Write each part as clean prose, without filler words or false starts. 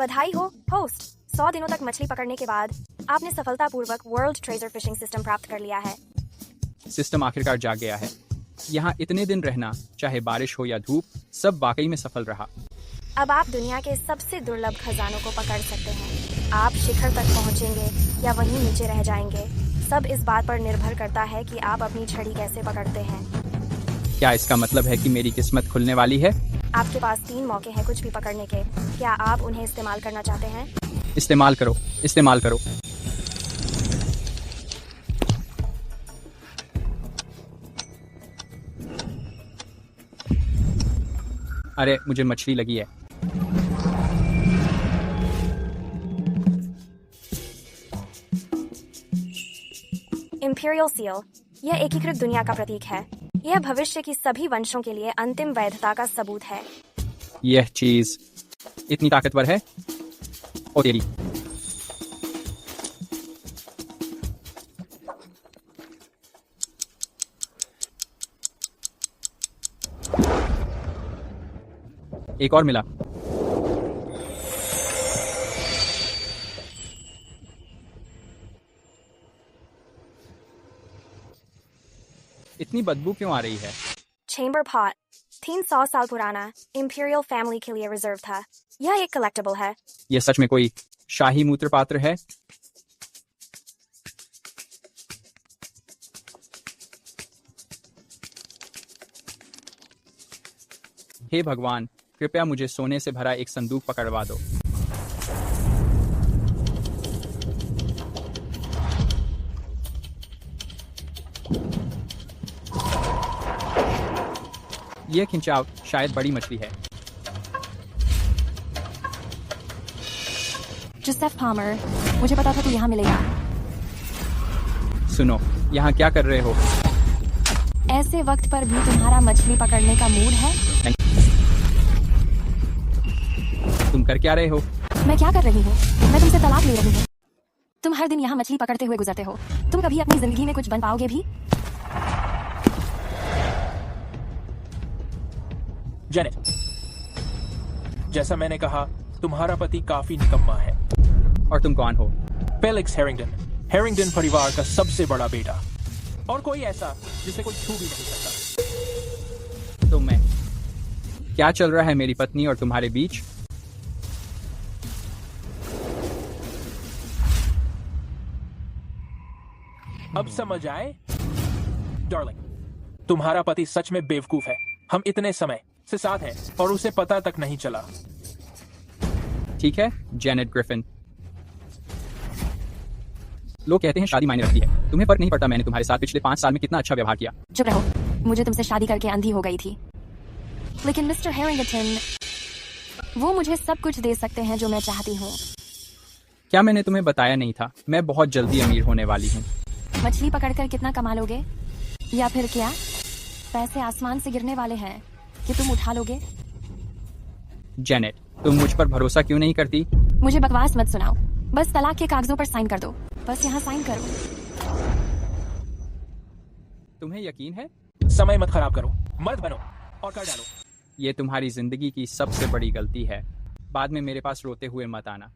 बधाई हो होस्ट। 100 दिनों तक मछली पकड़ने के बाद आपने सफलतापूर्वक वर्ल्ड ट्रेजर फिशिंग सिस्टम प्राप्त कर लिया है। सिस्टम आखिरकार जाग गया है। यहाँ इतने दिन रहना, चाहे बारिश हो या धूप, सब वाकई में सफल रहा। अब आप दुनिया के सबसे दुर्लभ खजानों को पकड़ सकते हैं। आप शिखर तक पहुंचेंगे या वहीं नीचे रह जाएंगे, सब इस बात पर निर्भर करता है कि आप अपनी छड़ी कैसे पकड़ते हैं। क्या इसका मतलब है कि मेरी किस्मत खुलने वाली है? आपके पास 3 मौके हैं कुछ भी पकड़ने के। क्या आप उन्हें इस्तेमाल करना चाहते हैं? इस्तेमाल करो, इस्तेमाल करो। अरे मुझे मछली लगी है। इंपीरियल सील, यह एकीकृत दुनिया का प्रतीक है। यह भविष्य की सभी वंशों के लिए अंतिम वैधता का सबूत है। यह चीज इतनी ताकतवर है? ओ तेरी। एक और मिला। इतनी बदबू क्यों आ रही है? चेम्बर पॉट 300 साल पुराना इंपीरियल फैमिली के लिए रिजर्व था। यह एक कलेक्टेबल है। यह सच में कोई शाही मूत्र पात्र है? हे भगवान, कृपया मुझे सोने से भरा एक संदूक पकड़वा दो। यह खिंचाव शायद बड़ी मछली है। जोसेफ पामर, मुझे पता था तू यहाँ मिलेगा। सुनो, यहाँ क्या कर रहे हो? ऐसे वक्त पर भी तुम्हारा मछली पकड़ने का मूड है? तुम कर क्या रहे हो? मैं क्या कर रही हूँ? मैं तुमसे तलाक ले रही हूँ। तुम हर दिन यहाँ मछली पकड़ते हुए गुजरते हो। तुम कभी अपनी जिंदगी में कुछ बन पाओगे भी? जेनेट, जैसा मैंने कहा, तुम्हारा पति काफी निकम्मा है। और तुम कौन हो? फेलिक्स हेरिंगटन परिवार का सबसे बड़ा बेटा, और कोई ऐसा जिसे कोई छू भी नहीं सकता। तो मैं क्या चल रहा है मेरी पत्नी और तुम्हारे बीच? अब समझ आए? डार्लिंग, तुम्हारा पति सच में बेवकूफ है। हम इतने समय से साथ हैं और उसे पता तक नहीं चला। ठीक है जेनेट ग्रिफिन। लोग कहते हैं शादी मायने रखती है। तुम्हें फर्क नहीं पड़ता मैंने तुम्हारे साथ पिछले 5 साल में कितना अच्छा व्यवहार किया। चुप रहो, मुझे तुमसे शादी करके अंधी हो गई थी। लेकिन मिस्टर हेरिंगटन, वो मुझे सब कुछ दे सकते हैं जो मैं चाहती हूँ। क्या मैंने तुम्हें बताया नहीं था? मैं बहुत जल्दी अमीर होने वाली हूँ। मछली पकड़कर कितना कमा लोगे? या फिर क्या पैसे आसमान से गिरने वाले हैं कि तुम उठा लोगे? जेनेट, तुम मुझ पर भरोसा क्यों नहीं करती? मुझे बकवास मत सुनाओ। बस तलाक के कागजों पर साइन कर दो। बस यहाँ साइन करो। तुम्हें यकीन है? समय मत खराब करो, मर्द बनो और कर डालो। ये तुम्हारी जिंदगी की सबसे बड़ी गलती है। बाद में मेरे पास रोते हुए मत आना।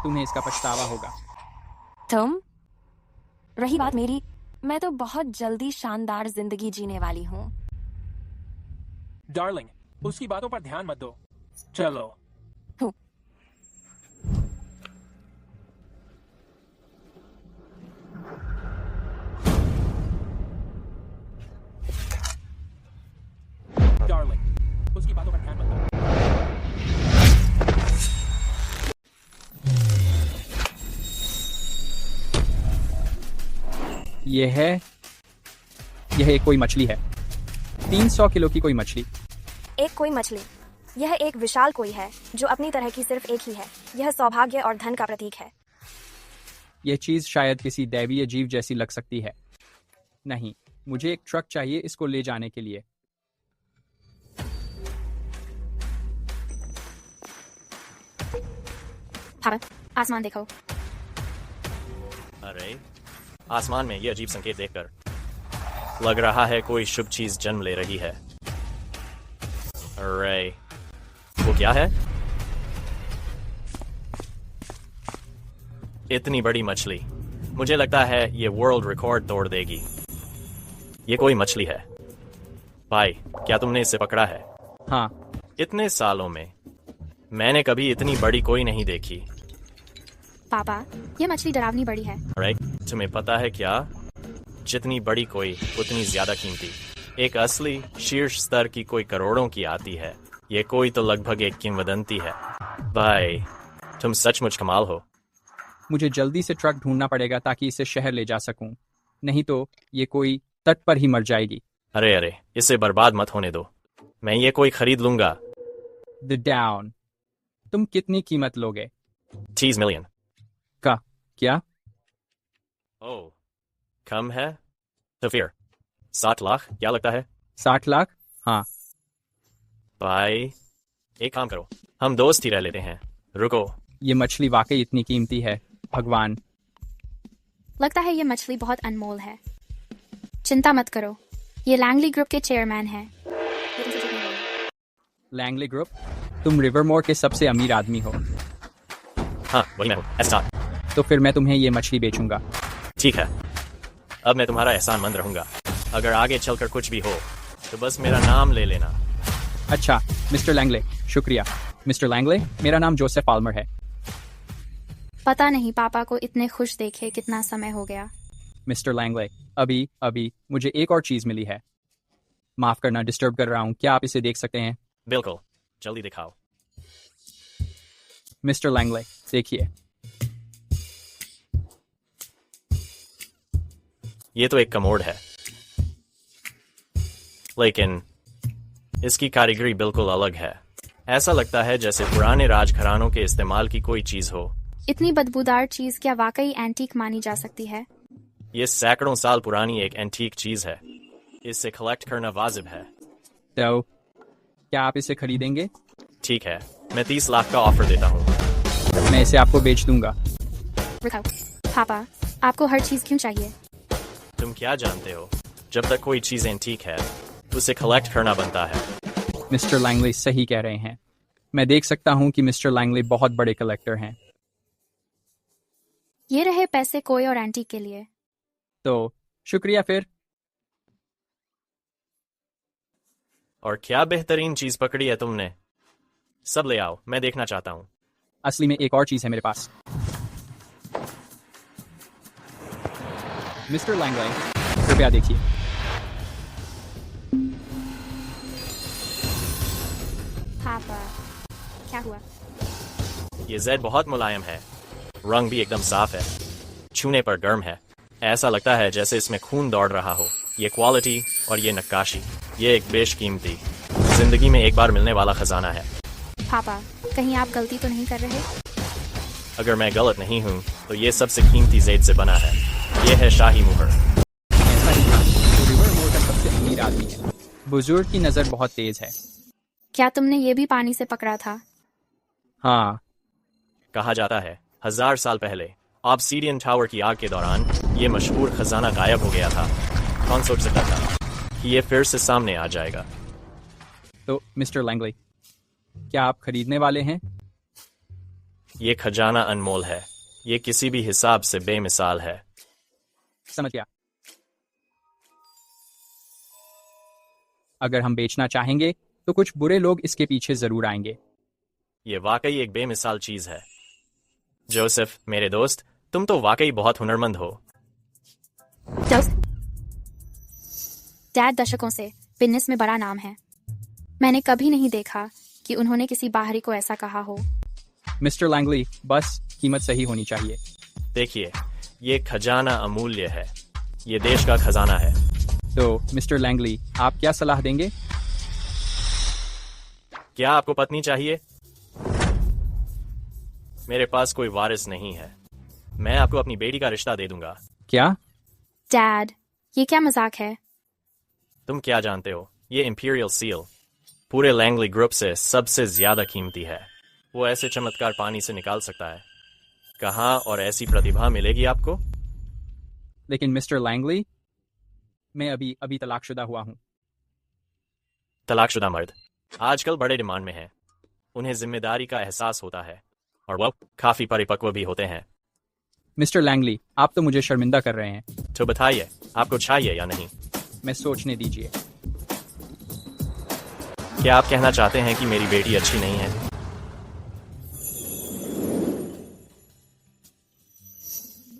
तुम्हें इसका पछतावा होगा। तुम? रही बात मेरी, मैं तो बहुत जल्दी शानदार जिंदगी जीने वाली हूँ। डार्लिंग, उसकी बातों पर ध्यान मत दो। चलो। डार्लिंग, उसकी बातों पर ध्यान मत दो। यह एक कोई मछली है। 300 किलो की कोई मछली। एक कोई मछली। यह एक विशाल कोई है जो अपनी तरह की सिर्फ एक ही है। यह सौभाग्य और धन का प्रतीक है। यह चीज शायद किसी दैवीय जीव जैसी लग सकती है। नहीं, मुझे एक ट्रक चाहिए इसको ले जाने के लिए। आसमान देखो। अरे, आसमान में ये अजीब संकेत देखकर लग रहा है कोई शुभ चीज जन्म ले रही है। अरे वो क्या है? इतनी बड़ी मछली, मुझे लगता है ये वर्ल्ड रिकॉर्ड तोड़ देगी। ये कोई मछली है। भाई, क्या तुमने इसे पकड़ा है? हाँ, इतने सालों में मैंने कभी इतनी बड़ी कोई नहीं देखी। पापा, ये मछली डरावनी बड़ी है। राइट, तुम्हें पता है क्या? जितनी बड़ी कोई उतनी ज्यादा कीमती। एक असली शीर्ष स्तर की कोई करोड़ों की आती है। ये कोई तो लगभग एक किंवदंती है। भाई, तुम सचमुच कमाल हो। मुझे जल्दी से ट्रक ढूंढना पड़ेगा ताकि इसे शहर ले जा सकूं। नहीं तो ये कोई तट पर ही मर जाएगी। अरे अरे, इसे बर्बाद मत होने दो। मैं ये कोई खरीद लूंगा। The down. तुम कितनी कीमत लोगे? 30 मिलियन। का क्या? ओह, कम है तो फिर 7 लाख क्या लगता है? 60 लाख? हाँ। भाई, एक काम करो, हम दोस्त ही रह लेते हैं। रुको। ये मछली वाकई इतनी कीमती है। भगवान। लगता है ये मछली बहुत अनमोल है। चिंता मत करो, ये लैंगली ग्रुप के चेयरमैन हैं। Langley group? तुम रिवरमोर के सबसे अमीर आदमी हो। हाँ, वही मैं हूँ, एस्टार। तो फिर मैं तुम्हें ये मछली बेचूंगा। ठीक है, अब मैं तुम्हारा एहसानमंद रहूंगा। अगर आगे चलकर कुछ भी हो तो बस मेरा नाम ले लेना। अच्छा, मिस्टर लैंगले, शुक्रिया। मिस्टर लैंगले, मेरा नाम जोसेफ पाल्मर है। पता नहीं पापा को इतने खुश देखे कितना समय हो गया। मिस्टर लैंगले, अभी मुझे एक और चीज मिली है। माफ करना डिस्टर्ब कर रहा हूँ, क्या आप इसे देख सकते हैं? बिल्कुल, जल्दी दिखाओ। मिस्टर लैंगले, देखिए। ये तो एक कमोड है, लेकिन इसकी कारीगरी बिल्कुल अलग है। ऐसा लगता है जैसे पुराने राजघरानों के इस्तेमाल की कोई चीज हो। इतनी बदबूदार चीज क्या वाकई एंटीक मानी जा सकती है? ये सैकड़ों साल पुरानी एक एंटीक चीज है। इसे कलेक्ट करना वाजिब है। तो क्या आप इसे खरीदेंगे? ठीक है, मैं 30 लाख का ऑफर देता हूँ। मैं इसे आपको बेच दूंगा। रुको, पापा, आपको हर चीज क्यों चाहिए? तुम क्या जानते हो, जब तक कोई चीज एंटीक है उसे कलेक्ट करना बनता है। मिस्टर लैंगले सही कह रहे हैं। मैं देख सकता हूँ कि मिस्टर लैंगले बहुत बड़े कलेक्टर हैं। ये रहे पैसे कोई और एंटीक के लिए। तो शुक्रिया फिर। और क्या बेहतरीन चीज पकड़ी है तुमने। सब ले आओ, मैं देखना चाहता हूँ। असली में एक और चीज है मेरे पास। मिस्टर लैंगले, कृपया देखिए। पापा, क्या हुआ? ये जेड बहुत मुलायम है, रंग भी एकदम साफ है, छूने पर गर्म है। ऐसा लगता है जैसे इसमें खून दौड़ रहा हो। ये क्वालिटी और ये नक्काशी, ये एक बेशकीमती, जिंदगी में एक बार मिलने वाला खजाना है। पापा, कहीं आप गलती तो नहीं कर रहे? अगर मैं गलत नहीं हूँ तो ये सबसे कीमती जेड से बना है। ये है शाही मुहर। ऐसा ही था, वो रिवरमोर का सबसे अमीर आदमी है। बुजुर्ग की नजर बहुत तेज है। क्या तुमने ये भी पानी से पकड़ा था? हाँ। कहा जाता है 1000 साल पहले ऑब्सीडियन टावर की आग के दौरान ये मशहूर खजाना गायब हो गया था। कौन सोच सकता था कि ये फिर से सामने आ जाएगा। तो मिस्टर लैंगले, क्या आप खरीदने वाले हैं? ये खजाना अनमोल है। ये किसी भी हिसाब से बेमिसाल है। समझ गया। अगर हम बेचना चाहेंगे तो कुछ बुरे लोग इसके पीछे जरूर आएंगे। ये वाकई एक बेमिसाल चीज है। जोसेफ, मेरे दोस्त, तुम तो वाकई बहुत हुनरमंद हो। डैड दशकों से बिजनेस में बड़ा नाम है। मैंने कभी नहीं देखा कि उन्होंने किसी बाहरी को ऐसा कहा हो। मिस्टर लैंगले, बस कीमत सही होनी चाहिए। देखिए, ये खजाना अमूल्य है। ये देश का खजाना है। तो मिस्टर लैंगले, आप क्या सलाह देंगे? क्या आपको पत्नी चाहिए? मेरे पास कोई वारिस नहीं है। मैं आपको अपनी बेटी का रिश्ता दे दूंगा। क्या? डैड, ये क्या मजाक है? तुम क्या जानते हो, ये इंपीरियल सील पूरे लैंगली ग्रुप से सबसे ज्यादा कीमती है। वो ऐसे चमत्कार पानी से निकाल सकता है। कहाँ और ऐसी प्रतिभा मिलेगी आपको? लेकिन मिस्टर लैंगले, मैं अभी तलाकशुदा हुआ हूँ। तलाकशुदा मर्द आजकल बड़े डिमांड में हैं। उन्हें जिम्मेदारी का एहसास होता है और वह काफी परिपक्व भी होते हैं। मिस्टर लैंगली, आप तो मुझे शर्मिंदा कर रहे हैं। तो बताइए, आपको चाहिए या नहीं? मैं सोचने दीजिए। क्या आप कहना चाहते हैं कि मेरी बेटी अच्छी नहीं है?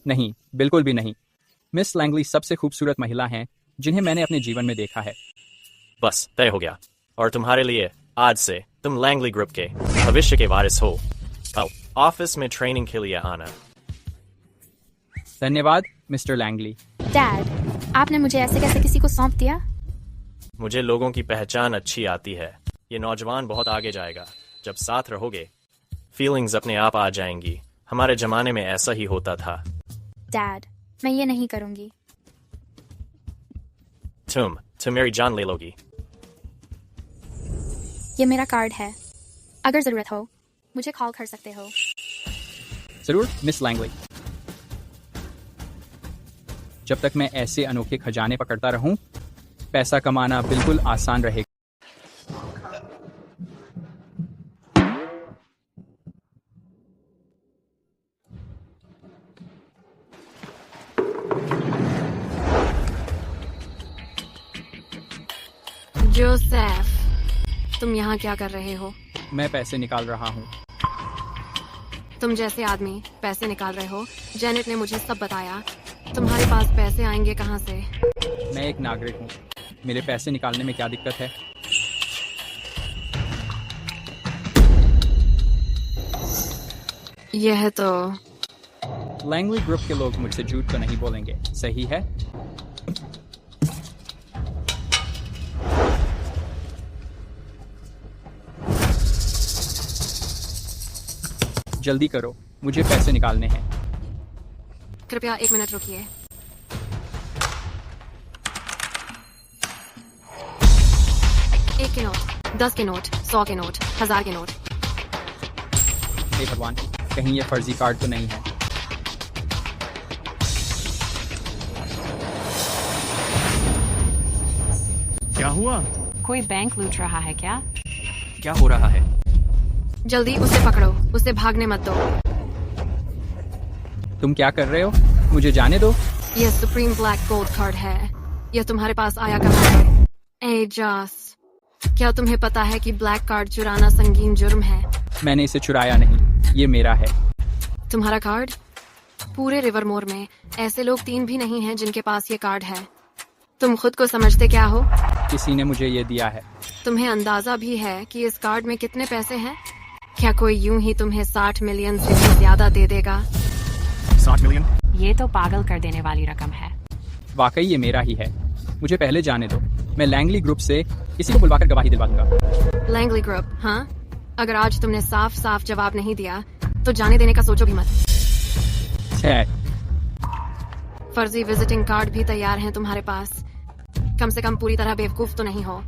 नहीं, बिल्कुल भी नहीं। मिस लैंगली सबसे खूबसूरत महिला हैं जिन्हें मैंने अपने जीवन में देखा है। बस तय हो गया। और तुम्हारे लिए आज से तुम लैंगली ग्रुप के भविष्य के वारिस हो। कल ऑफिस में ट्रेनिंग के लिए आना। धन्यवाद मिस्टर लैंगली। डैड, आपने मुझे ऐसे कैसे किसी को सौंप दिया? मुझे लोगों की पहचान अच्छी आती है। ये नौजवान बहुत आगे जाएगा। जब साथ रहोगे, फीलिंग्स अपने आप आ जाएंगी। हमारे जमाने में ऐसा ही होता था। डैड, मैं ये नहीं करूंगी। तुम मेरी जान ले लोगी। ये मेरा कार्ड है। अगर जरूरत हो मुझे कॉल कर सकते हो। जरूर मिस लैंगली। जब तक मैं ऐसे अनोखे खजाने पकड़ता रहूं, पैसा कमाना बिल्कुल आसान रहेगा। जोसेफ, तुम यहाँ क्या कर रहे हो? मैं पैसे निकाल रहा हूँ। तुम जैसे आदमी पैसे निकाल रहे हो। जेनेट ने मुझे सब बताया। तुम्हारे पास पैसे आएंगे कहाँ से? मैं एक नागरिक हूँ। मेरे पैसे निकालने में क्या दिक्कत है? यह तो लैंगली ग्रुप के लोग मुझसे झूठ तो नहीं बोलेंगे, सही है? जल्दी करो, मुझे पैसे निकालने हैं। कृपया 1 मिनट रुकिए। एक के नोट, 10 के नोट, 100 के नोट, 1000 के नोट। हे भगवान, कहीं ये फर्जी कार्ड तो नहीं है? क्या हुआ? कोई बैंक लूट रहा है क्या? क्या हो रहा है? जल्दी उसे पकड़ो, उसे भागने मत दो। तुम क्या कर रहे हो? मुझे जाने दो। यह सुप्रीम ब्लैक गोल्ड कार्ड है। यह तुम्हारे पास आया कहाँ है? एजास, क्या तुम्हें पता है कि ब्लैक कार्ड चुराना संगीन जुर्म है? मैंने इसे चुराया नहीं, ये मेरा है। तुम्हारा कार्ड? पूरे रिवरमोर में ऐसे लोग 3 भी नहीं हैं जिनके पास ये कार्ड है। तुम खुद को समझते क्या हो? किसी ने मुझे ये दिया है। तुम्हें अंदाजा भी है कि इस कार्ड में कितने पैसे हैं? क्या कोई यूं ही तुम्हें 60 मिलियन से भी ज्यादा दे देगा? 60 मिलियन? ये तो पागल कर देने वाली रकम है। वाकई ये मेरा ही है। मुझे पहले जाने दो। मैं लैंगली ग्रुप से किसी को बुलवाकर गवाही दिलवा दूंगा। Langley group? हाँ, अगर आज तुमने साफ साफ जवाब नहीं दिया तो जाने देने का सोचो भी मत। फर्जी विजिटिंग कार्ड भी तैयार हैं तुम्हारे पास। कम से कम पूरी तरह बेवकूफ तो नहीं हो।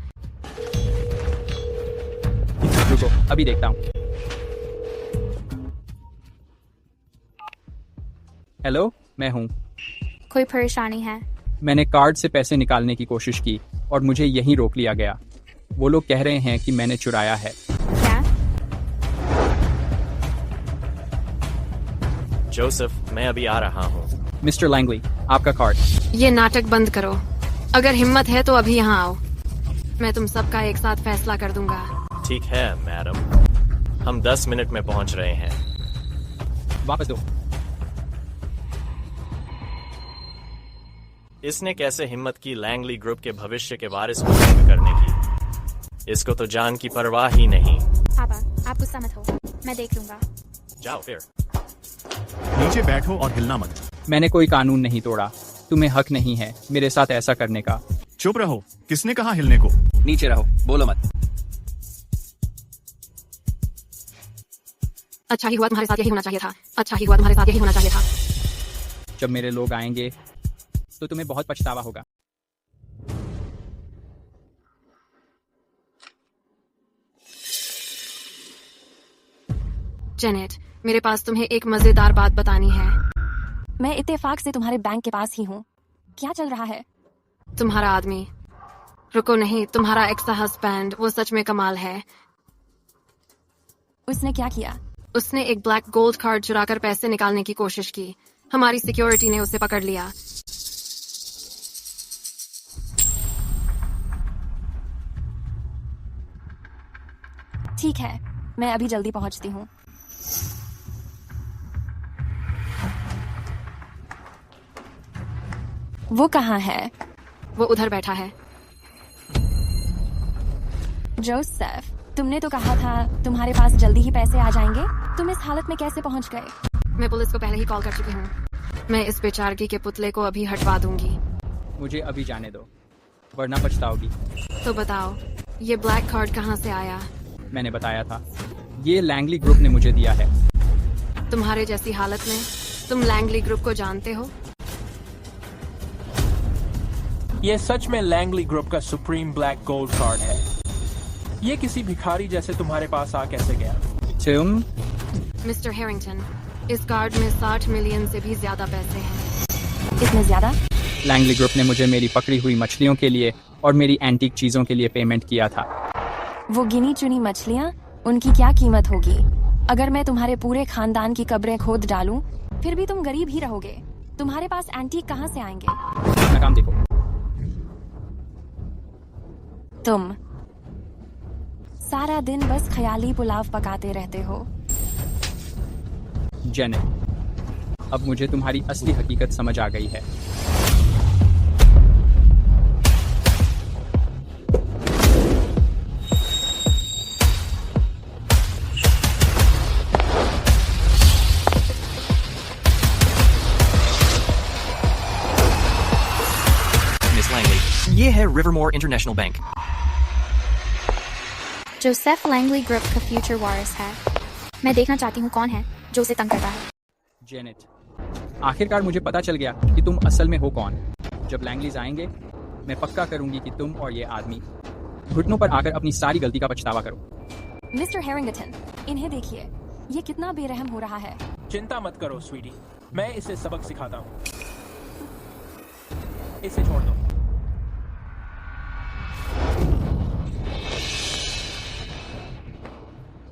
रुको, अभी देखता हूँ। हेलो, मैं हूँ। कोई परेशानी है? मैंने कार्ड से पैसे निकालने की कोशिश की और मुझे यहीं रोक लिया गया। वो लोग कह रहे हैं कि मैंने चुराया है। क्या? जोसेफ, मैं अभी आ रहा हूँ। मिस्टर लैंगली, आपका कार्ड। ये नाटक बंद करो। अगर हिम्मत है तो अभी यहाँ आओ। मैं तुम सबका एक साथ फैसला कर दूंगा। ठीक है मैडम, हम 10 मिनट में पहुंच रहे हैं। वापस दो। इसने कैसे हिम्मत की लैंगली ग्रुप के भविष्य के वारिस को तंग करने की? इसको तो जान की परवाह ही नहीं। पापा, आप गुस्सा मत हो, मैं देख लूंगा। जाओ फिर। नीचे बैठो और हिलना मत। मैंने कोई कानून नहीं तोड़ा। तुम्हें हक नहीं है मेरे साथ ऐसा करने का। चुप रहो। किसने कहा हिलने को? नीचे रहो, बोलो मत। अच्छा ही हुआ तुम्हारे साथ यही होना चाहिए था। अच्छा ही हुआ तुम्हारे साथ यही होना चाहिए था। जब मेरे लोग आएंगे तो तुम्हें बहुत पछतावा होगा। जेनेट, मेरे पास तुम्हें एक मजेदार बात बतानी है। मैं इत्तेफाक से तुम्हारे बैंक के पास ही हूँ। क्या चल रहा है? तुम्हारा आदमी रुको नहीं, तुम्हारा एक्स हस्बैंड वो सच में कमाल है। उसने क्या किया? उसने एक ब्लैक गोल्ड कार्ड चुराकर पैसे निकालने की कोशिश की। हमारी सिक्योरिटी ने उसे पकड़ लिया। ठीक है, मैं अभी जल्दी पहुंचती हूँ। वो कहाँ है? वो उधर बैठा है। जोसेफ, तुमने तो कहा था तुम्हारे पास जल्दी ही पैसे आ जाएंगे। तुम इस हालत में कैसे पहुंच गए? मैं पुलिस को पहले ही कॉल कर चुकी हूँ। मैं इस बेचारगी के पुतले को अभी हटवा दूंगी। मुझे अभी जाने दो, वरना पछताओगी। तो बताओ, ये ब्लैक कार्ड कहाँ से आया? मैंने बताया था, ये लैंगली ग्रुप ने मुझे दिया है। तुम्हारे जैसी हालत में तुम लैंगली ग्रुप को जानते हो? ये सच में लैंगली ग्रुप का सुप्रीम ब्लैक गोल्ड कार्ड है। ये किसी भिखारी जैसे तुम्हारे पास आ कैसे गया? तुम मिस्टर हेरिंगटन, इस कार्ड में 60 मिलियन से भी ज्यादा पैसे हैं। इतने ज्यादा? लैंगली ग्रुप ने मुझे मेरी पकड़ी हुई मछलियों के लिए और मेरी एंटीक चीजों के लिए पेमेंट किया था। वो गिनी चुनी मछलियाँ, उनकी क्या कीमत होगी? अगर मैं तुम्हारे पूरे खानदान की कब्रें खोद डालूं, फिर भी तुम गरीब ही रहोगे। तुम्हारे पास एंटीक कहाँ से आएंगे? अपना काम देखो। तुम सारा दिन बस ख्याली पुलाव पकाते रहते हो। जेनेट, अब मुझे तुम्हारी असली हकीकत समझ आ गई है। मिस लैंगली, ये है Rivermore International Bank. Joseph Langley group का फ्यूचर वारिस है। मैं देखना चाहती हूँ कौन है जो उसे तंग करता है। जेनेट, आखिरकार मुझे पता चल गया कि तुम असल में हो कौन। जब लैंगलीज आएंगे, मैं पक्का करूंगी कि तुम और ये आदमी घुटनों पर आकर अपनी सारी गलती का पछतावा करो। मिस्टर हेरिंगटन, इन्हें देखिए, ये कितना बेरहम हो रहा है। चिंता मत करो स्वीटी, मैं इसे सबक सिखाता हूँ। इसे छोड़ दो।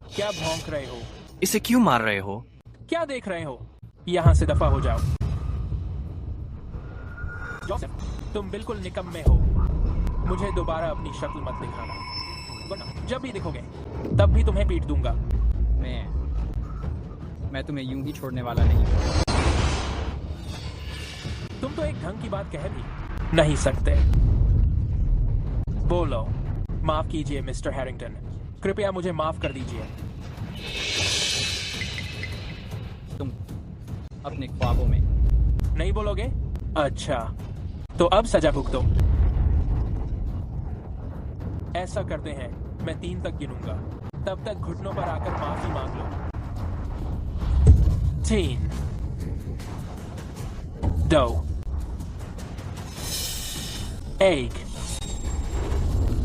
क्या भौंक रहे हो? इसे क्यों मार रहे हो? क्या देख रहे हो? यहाँ से दफा हो जाओ। जोसेफ, तुम बिल्कुल निकम्मे हो। मुझे दोबारा अपनी शक्ल मत दिखाना, वरना जब भी दिखोगे तब भी तुम्हें पीट दूंगा। मैं तुम्हें यूं ही छोड़ने वाला नहीं हूं। तुम तो एक ढंग की बात कह भी नहीं सकते। बोलो, माफ कीजिए मिस्टर हैरिंगटन, कृपया मुझे माफ कर दीजिए। तुम अपने ख्वाबों में नहीं बोलोगे? अच्छा, तो अब सजा भुगतो। ऐसा करते हैं, मैं 3 तक गिनूंगा, तब तक घुटनों पर आकर माफी मांग लो। 3, 2, 1।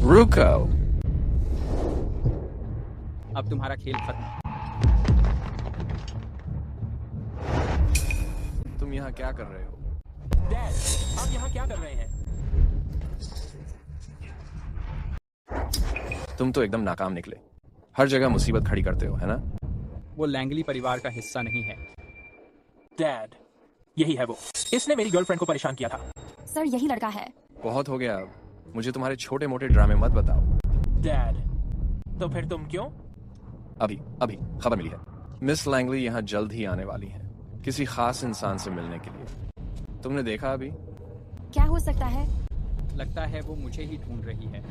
रुको। अब तुम्हारा खेल खत्म। तुम यहाँ क्या कर रहे हो? डैड, आप यहाँ क्या कर रहे हैं? तुम तो एकदम नाकाम निकले। हर जगह मुसीबत खड़ी करते हो, है ना? वो लैंगली परिवार का हिस्सा नहीं है। डैड, यही है वो। इसने मेरी गर्लफ्रेंड को परेशान किया था। सर, यही लड़का है। बहुत हो गया अब। मुझे तुम्हारे छोटे मोटे ड्रामे मत बताओ। डैड, तो फिर तुम क्यों? अभी खबर मिली है। मिस लैंगली यहाँ जल्द ही आने वाली है, किसी खास इंसान से मिलने के लिए। तुमने देखा अभी? क्या हो सकता है? लगता है वो मुझे ही ढूंढ रही है।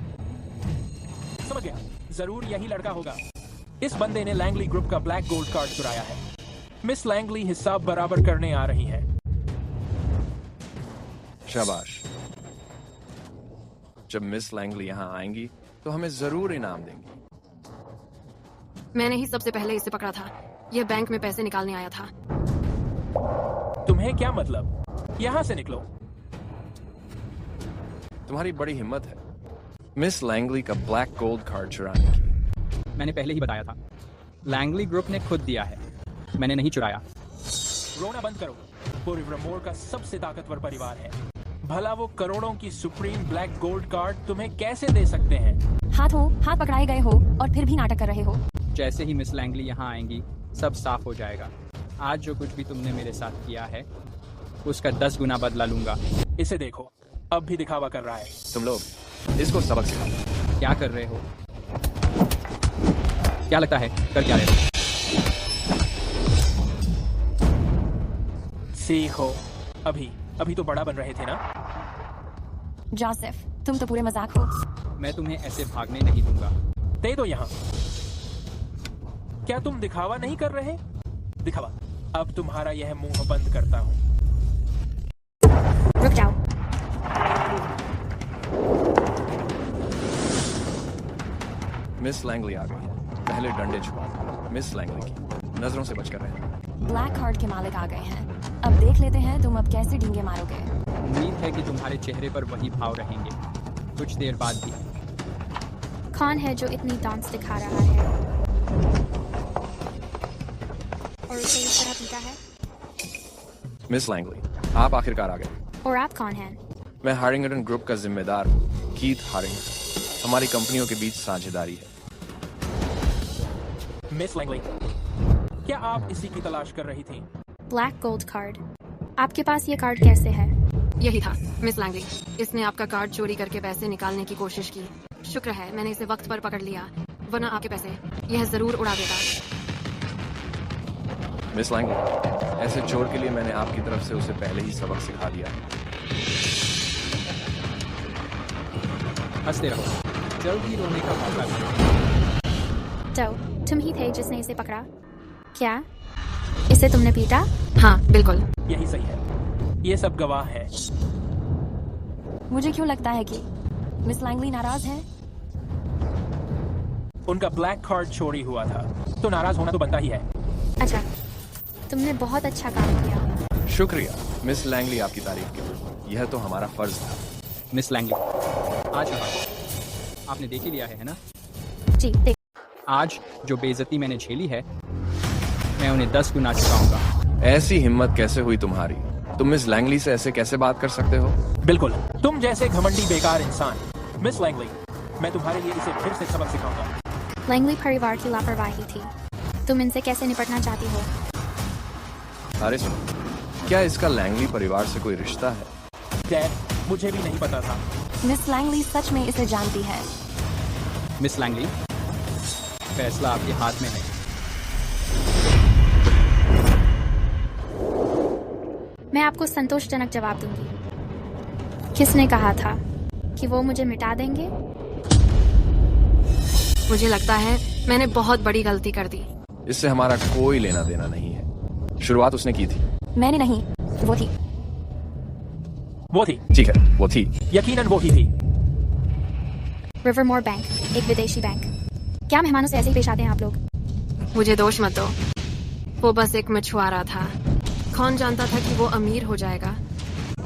समझ गया, जरूर यही लड़का होगा। इस बंदे ने लैंगली ग्रुप का ब्लैक गोल्ड कार्ड चुराया है। मिस लैंगली हिसाब बराबर करने आ रही है। शाबाश। जब मिस लैंगली यहाँ आएंगी तो हमें जरूर इनाम देंगी। मैंने ही सबसे पहले इसे पकड़ा था। यह बैंक में पैसे निकालने आया था। तुम्हें क्या मतलब? यहाँ से निकलो। तुम्हारी बड़ी हिम्मत है मिस लैंगली का ब्लैक गोल्ड कार्ड चुराने की। मैंने पहले ही बताया था, लैंगली ग्रुप ने खुद दिया है, मैंने नहीं चुराया। रोना बंद करो। वो रिवरमोर का सबसे ताकतवर परिवार है। भला वो करोड़ों की सुप्रीम ब्लैक गोल्ड कार्ड तुम्हें कैसे दे सकते हैं? हाथ पकड़ाए गए हो और फिर भी नाटक कर रहे हो। जैसे ही मिस लैंगली यहाँ आएंगी सब साफ हो जाएगा। आज जो कुछ भी तुमने मेरे साथ किया है उसका 10 गुना बदला लूंगा। इसे देखो, अब भी दिखावा कर रहा है। तुम लोग इसको सबक सिखाओ। क्या कर रहे हो? क्या लगता है कर क्या रहे हो? सीखो। अभी तो बड़ा बन रहे थे ना? जोसेफ, तुम तो पूरे मजाक हो। मैं तुम्हें ऐसे भागने नहीं दूंगा। दे दो यहाँ। क्या तुम दिखावा नहीं कर रहे? दिखावा। अब तुम्हारा यह मुंह बंद करता हूँ। रुक जाओ। मिस लैंगली आ गई है। पहले डंडे छुपा दो। मिस लैंगली की नजरों से बचकर रहना। ब्लैक कार्ड के मालिक आ गए हैं। अब देख लेते हैं तुम अब कैसे डींगे मारोगे। उम्मीद है कि तुम्हारे चेहरे पर वही भाव रहेंगे कुछ देर बाद भी। कौन है जो इतनी डांस दिखा रहा है और उसे इस तरह पीटा है? मिस लैंगली, आप आखिरकार आ गए। और आप कौन हैं? मैं हारिंगटन ग्रुप का जिम्मेदार हूँ, कीथ हारिंगटन। हमारी कंपनियों के बीच साझेदारी है। मिस लैंगली, क्या आप इसी की तलाश कर रही थी? Black gold card. आपके पास ये कार्ड कैसे है? यही था मिस लैंगली। इसने आपका कार्ड चोरी करके पैसे निकालने की कोशिश की। शुक्र है मैंने इसे वक्त पर पकड़ लिया, वरना आपके पैसे यह जरूर उड़ा देता। मिस लैंगली, ऐसे चोर के लिए मैंने आपकी तरफ से उसे पहले ही सबक सिखा दिया है। हंसते रहो, जल्द ही रोने का मौका मिलेगा। तो तुम ही थे जिसने इसे पकड़ा? क्या इसे तुमने पीटा? हाँ बिल्कुल। यही सही है। ये सब गवाह है। मुझे क्यों लगता है कि मिस लैंगली नाराज है? उनका ब्लैक कार्ड चोरी हुआ था, तो नाराज होना तो बनता ही है। अच्छा, तुमने बहुत अच्छा काम किया। शुक्रिया मिस लैंगली आपकी तारीफ के लिए। यह तो हमारा फर्ज था। मिस लैंगली, आज आपने देख ही लिया है ना? जी देख। आज जो बेइज्जती मैंने झेली है मैं उन्हें 10 गुना चुकाऊंगा। ऐसी हिम्मत कैसे हुई तुम्हारी? तुम मिस लैंगली से ऐसे कैसे बात कर सकते हो? बिल्कुल, तुम जैसे घमंडी बेकार इंसान। मिस लैंगली, मैं तुम्हारे लिए इसे फिर से सबक सिखाऊंगा। लैंगली परिवार की लापरवाही थी। तुम इनसे कैसे निपटना चाहती हो? अरे सुनो, क्या इसका लैंगली परिवार से कोई रिश्ता है? डैड, मुझे भी नहीं पता था। मिस लैंगली सच में इसे जानती है। मिस लैंगली, फैसला आपके हाथ में है। मैं आपको संतोषजनक जवाब दूंगी। किसने कहा था कि वो मुझे मिटा देंगे? मुझे लगता है मैंने बहुत बड़ी गलती कर दी। इससे हमारा कोई लेना देना नहीं है। शुरुआत उसने की थी। मैंने नहीं, वो थी। वो थी। ठीक है, वो थी। यकीनन वो ही थी। रिवरमोर बैंक, एक विदेशी बैंक। क्या मेहमानों से ऐसे ही पेश आते हैं आप लोग? मुझे दोष मत दो। वो बस एक मछुआरा था। कौन जानता था कि वो अमीर हो जाएगा?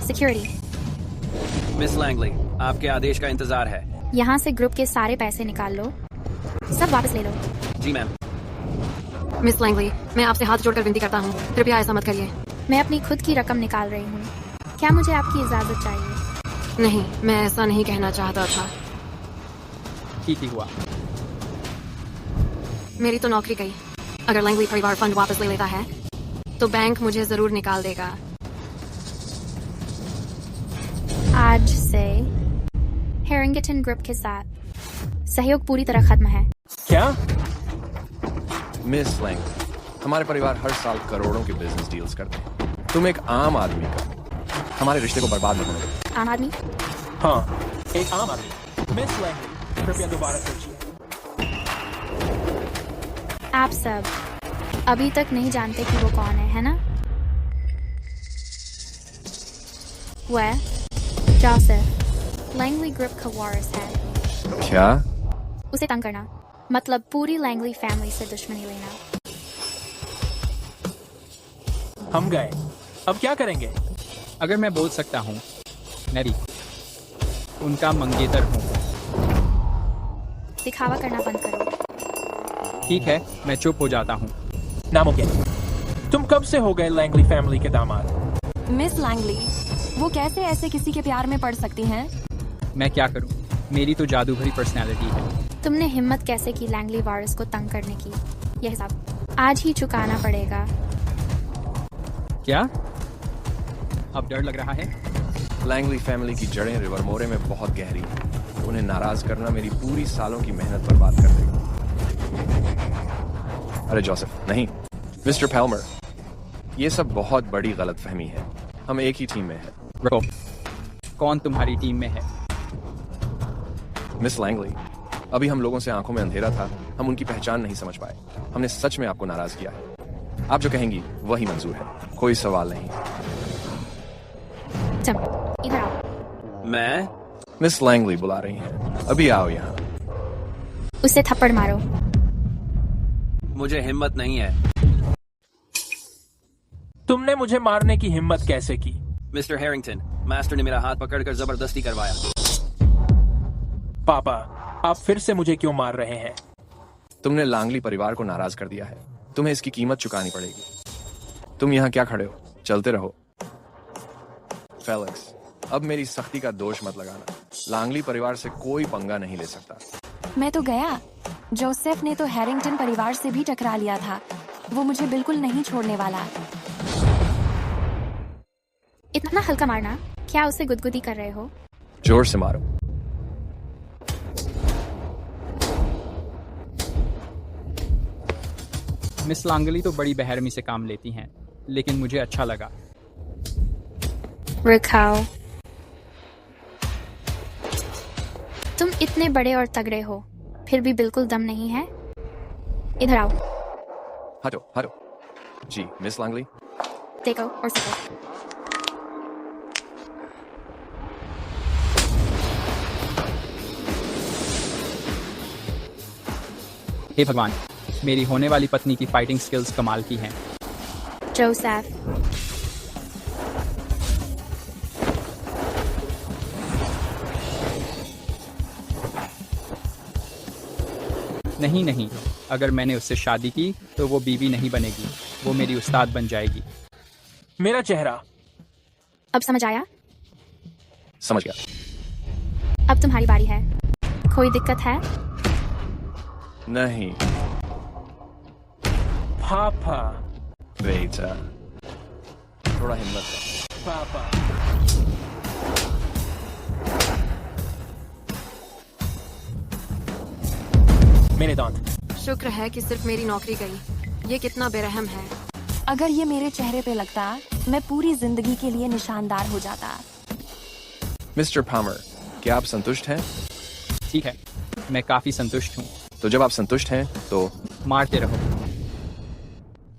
सिक्योरिटी। मिस लैंगली, आपके आदेश का इंतजार है। यहाँ से ग्रुप के सारे पैसे निकाल लो, सब वापस ले लो। जी मैम। मिस लैंगली, मैं आपसे हाथ जोड़कर विनती करता हूँ, कृपया ऐसा मत करिए। मैं अपनी खुद की रकम निकाल रही हूँ। क्या मुझे आपकी इजाजत चाहिए? नहीं, मैं ऐसा नहीं कहना चाहता था। ठीक ही हुआ। मेरी तो नौकरी गई। अगर लैंगली परिवार फंड वापस ले लेता है तो बैंक मुझे जरूर निकाल देगा। आज से हैरिंगटन ग्रुप के साथ सहयोग पूरी तरह खत्म है। क्या? मिस लैंगली, हमारे परिवार हर साल करोड़ों के बिजनेस डील्स करते हैं। तुम एक आम आदमी का हमारे रिश्ते को बर्बाद नहीं करोगे। आम आदमी? हाँ, एक आम आदमी। मिस लैंगली, कृपया दोबारा सोचिए। आप सब अभी तक नहीं जानते कि वो कौन है ना? वह जोसेफ लैंगली ग्रुप का वारिस है। क्या? उसे तंग करना मतलब पूरी लैंगली फैमिली से दुश्मनी लेना। हम गए, अब क्या करेंगे? अगर मैं बोल सकता हूँ, मैं भी उनका मंगेतर हूँ। दिखावा करना बंद करो। ठीक है, मैं चुप हो जाता हूँ। नामुमकिन। तुम कब से हो गए लैंगली फैमिली के दामाद? मिस लैंगली, वो कैसे ऐसे किसी के प्यार में पड़ सकती हैं? मैं क्या करूं? मेरी तो जादू भरी पर्सनैलिटी है। तुमने हिम्मत कैसे की लैंगली वारिस को तंग करने की? यह हिसाब आज ही चुकाना पड़ेगा। क्या? अब डर लग रहा है? लैंगली फैमिली की जड़ें रिवर मोरे में बहुत गहरी हैं। उन्हें नाराज करना मेरी पूरी सालों की मेहनत बर्बाद कर देगा। अरे जोसेफ, नहीं, मिस्टर पैल्मर, ये सब बहुत बड़ी गलतफहमी है। हम एक ही टीम में हैं। रुको, कौन तुम्हारी टीम में है? मिस लैंगली, अभी हम लोगों से आंखों में अंधेरा था। हम उनकी पहचान नहीं समझ पाए। हमने सच में आपको नाराज किया है। आप जो कहेंगी वही मंजूर है, कोई सवाल नहीं। चल, इधर आओ। मैं? मिस लैंगली बुला रही हैं। अभी आओ यहाँ। उसे थप्पड़ मारो। मुझे हिम्मत नहीं है। तुमने मुझे मारने की हिम्मत कैसे की? मिस्टर हैरिंगटन, मास्टर ने मेरा हाथ पकड़कर जबरदस्ती करवाया। पापा, आप फिर से मुझे क्यों मार रहे हैं? तुमने लैंगली परिवार को नाराज कर दिया है। तुम्हें इसकी कीमत चुकानी पड़ेगी। तुम यहाँ क्या खड़े हो? चलते रहो। फेलिक्स, अब मेरी सख्ती का दोष मत लगाना। लैंगली परिवार से कोई पंगा नहीं ले सकता। मैं तो गया। जोसेफ ने तो हैरिंगटन परिवार से भी टकरा लिया था। वो मुझे बिल्कुल नहीं छोड़ने वाला। इतना हल्का मारना, क्या उसे गुदगुदी कर रहे हो? जोर से मारो। मिस लैंगली तो बड़ी बेहरमी से काम लेती हैं, लेकिन मुझे अच्छा लगा। रुकाओ। तुम इतने बड़े और तगड़े हो, फिर भी बिल्कुल दम नहीं है। इधर आओ। हटो हटो। जी मिस लैंगली। देखो और सीखो। हे भगवान, मेरी होने वाली पत्नी की फाइटिंग स्किल्स कमाल की हैं। जोसेफ, नहीं नहीं, अगर मैंने उससे शादी की तो वो बीवी नहीं बनेगी, वो मेरी उस्ताद बन जाएगी। मेरा चेहरा। अब समझ आया? समझ गया। अब तुम्हारी बारी है। कोई दिक्कत है? नहीं। पापा। बेटा, थोड़ा हिम्मत है। पापा। मेरे दांत। शुक्र है कि सिर्फ मेरी नौकरी गई। ये कितना बेरहम है। अगर ये मेरे चेहरे पे लगता, मैं पूरी जिंदगी के लिए निशानदार हो जाता। मिस्टर पामर, क्या आप संतुष्ट हैं? ठीक है, मैं काफी संतुष्ट हूँ। तो जब आप संतुष्ट हैं तो मारते रहो।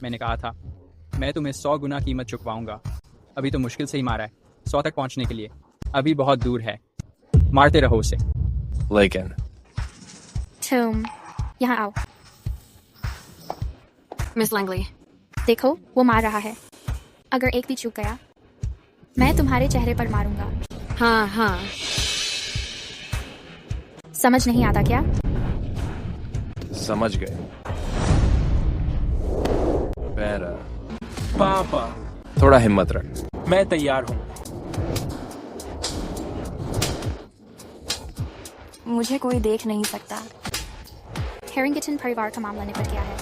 मैंने कहा था, मैं तुम्हें 100 गुना कीमत चुकवाऊंगा। अभी तो मुश्किल से ही मारा है, 100 तक पहुंचने के लिए अभी बहुत दूर है। मारते रहो उसे। लेकिन तुम यहाँ आओ। मिस लैंगली, देखो वो मार रहा है। अगर एक भी चूक गया, मैं तुम्हारे चेहरे पर मारूंगा। हाँ हाँ। समझ नहीं आता क्या? समझ गए। पैरा। पापा। थोड़ा हिम्मत रख। मैं तैयार हूँ। मुझे कोई देख नहीं सकता। हैरिंगटन परिवार का मामला निपट गया है।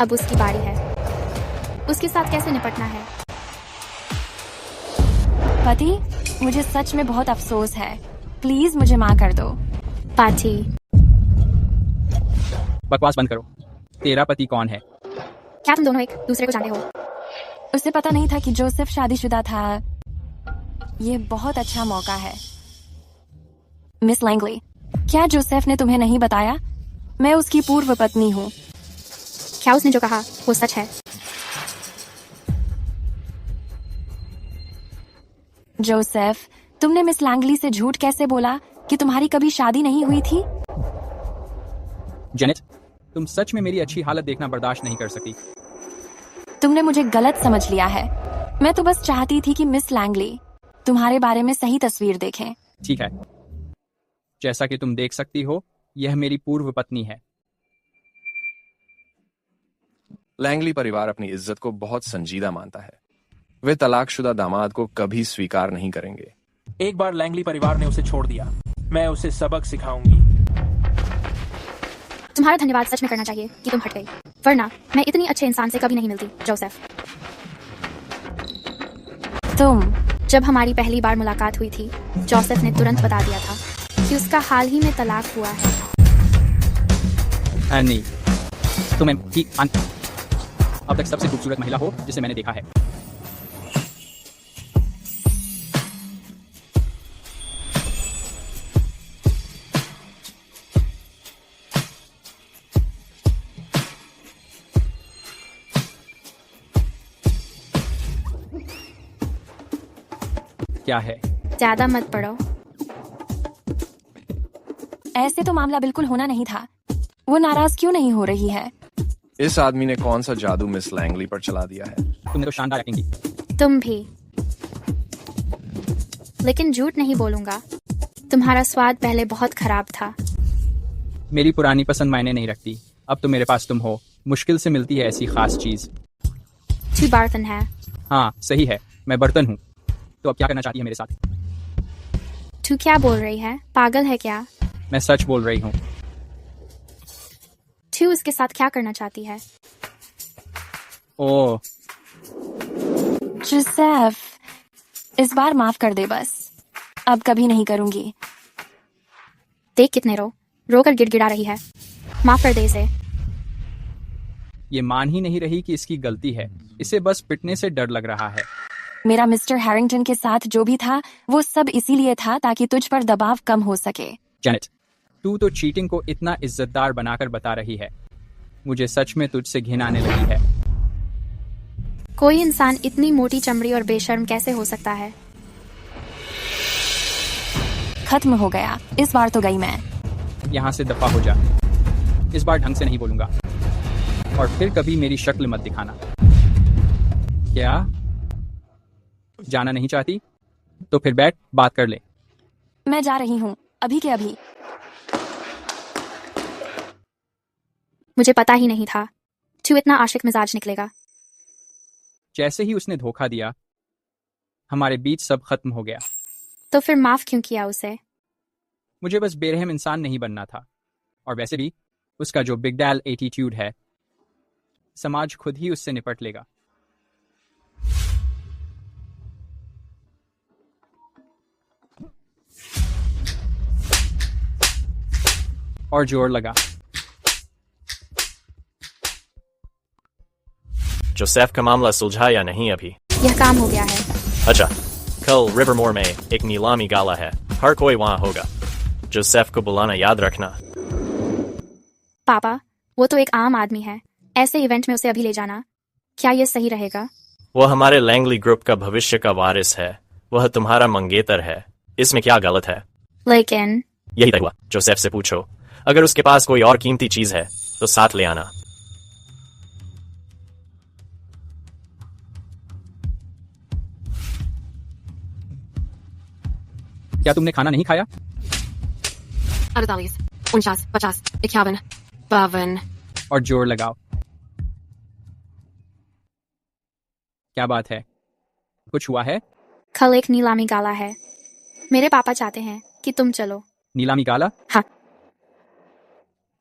अब उसकी बारी है। उसके साथ कैसे निपटना है? पति, मुझे सच में बहुत अफसोस है। प्लीज मुझे माँ कर दो। पाथी, बकवास बंद करो। तेरा पति कौन है? क्या तुम दोनों एक दूसरे को जानते हो? उसे पता नहीं था कि जोसेफ शादीशुदा था। ये बहुत अच्छा मौका है। मिस लैंगली, क्या जोसेफ ने तुम्हें नहीं बताया? मैं उसकी पूर्व पत्नी हूँ। क्या उसने जो कहा वो सच है? जोसेफ, तुमने मिस लैंगली से झूठ कैसे बोला कि तुम्हारी कभी शादी नहीं हुई थी? जेनेट, तुम सच में मेरी अच्छी हालत देखना बर्दाश्त नहीं कर सकी। तुमने मुझे गलत समझ लिया है। मैं तो बस चाहती थी कि मिस लैंगली तुम्हारे बारे में सही तस्वीर देखें। ठीक है, जैसा कि तुम देख सकती हो, यह मेरी पूर्व पत्नी है। लैंगली परिवार अपनी इज्जत को बहुत संजीदा मानता है। वे तलाकशुदा दामाद को कभी स्वीकार नहीं करेंगे। एक बार लैंगली परिवार ने उसे छोड़ दिया, मैं उसे सबक सिखाऊंगी। तुम्हारा धन्यवाद सच में करना चाहिए कि तुम हट गई, वरना मैं इतनी अच्छे इंसान से कभी नहीं मिलती। जोसेफ, जब हमारी पहली बार मुलाकात हुई थी, जोसेफ ने तुरंत बता दिया था कि उसका हाल ही में तलाक हुआ है। नहीं, तुम्हें अब तक सबसे खूबसूरत महिला हो जिसे मैंने देखा है। क्या है? ज्यादा मत पढ़ो। ऐसे तो मामला बिल्कुल होना नहीं था। वो नाराज क्यों नहीं हो रही है? इस आदमी ने कौन सा जादू मिस लैंगली पर चला दिया है? तुमने तो शानदार एक्टिंग की। तुम भी। लेकिन झूठ नहीं बोलूंगा, तुम्हारा स्वाद पहले बहुत खराब था। मेरी पुरानी पसंद मायने नहीं रखती। अब तो मेरे पास तुम हो। मुश्किल से मिलती है ऐसी खास चीज। तू बर्तन है। हाँ सही है, मैं बर्तन हूँ। तो अब क्या करना चाहती है मेरे साथ? तू क्या बोल रही है? पागल है क्या? मैं सच बोल रही हूँ। तू उसके साथ क्या करना चाहती है? ओह जोसेफ, इस बार माफ कर दे बस। अब कभी नहीं करूंगी। देख कितने रोकर गिड़गिड़ा रही है। माफ कर दे इसे। ये मान ही नहीं रही कि इसकी गलती है। इसे बस पिटने से डर लग रहा है। मेरा मिस्टर हैरिंगटन के साथ जो भी था वो सब इसीलिए था ताकि तुझ पर दबाव कम हो सके। जेनेट, तू तो चीटिंग को इतना इज्जतदार बनाकर बता रही है। मुझे सच में तुझसे घिन आने लगी है। कोई इंसान इतनी मोटी चमड़ी और बेशर्म कैसे हो सकता है? खत्म हो गया। इस बार तो गई मैं। यहाँ से दफा हो जा। इस बार ढंग से नहीं बोलूंगा और फिर कभी मेरी शक्ल मत दिखाना। क्या जाना नहीं चाहती? तो फिर बैठ, बात कर ले। मैं जा रही हूँ, अभी के अभी। मुझे पता ही नहीं था तू इतना आशिक मिजाज निकलेगा। जैसे ही उसने धोखा दिया, हमारे बीच सब खत्म हो गया। तो फिर माफ क्यों किया उसे? मुझे बस बेरहम इंसान नहीं बनना था। और वैसे भी उसका जो बिग डैल एटीट्यूड है, समाज खुद ही उससे निपट लेगा। और जोर लगा। जोसेफ का मामला सुलझा या नहीं अभी? यह काम हो गया है। अच्छा, कल रिवरमोर में एक नीलामी गाला है। हर कोई वहां होगा। जोसेफ को बुलाना याद रखना। पापा, वो तो एक आम आदमी है। ऐसे इवेंट में उसे अभी ले जाना, क्या ये सही रहेगा? वो हमारे लैंगली ग्रुप का भविष्य का वारिस है। वह तुम्हारा मंगेतर है। इसमें क्या गलत है? लेकिन यही तय हुआ। जोसेफ से पूछो, अगर उसके पास कोई और कीमती चीज है तो साथ ले आना। क्या तुमने खाना नहीं खाया? 48, 49, 50, 51, 52। और जोर लगाओ। क्या बात है? कुछ हुआ है? कल एक नीलामी गाला है। मेरे पापा चाहते हैं कि तुम चलो। नीलामी गाला? हाँ,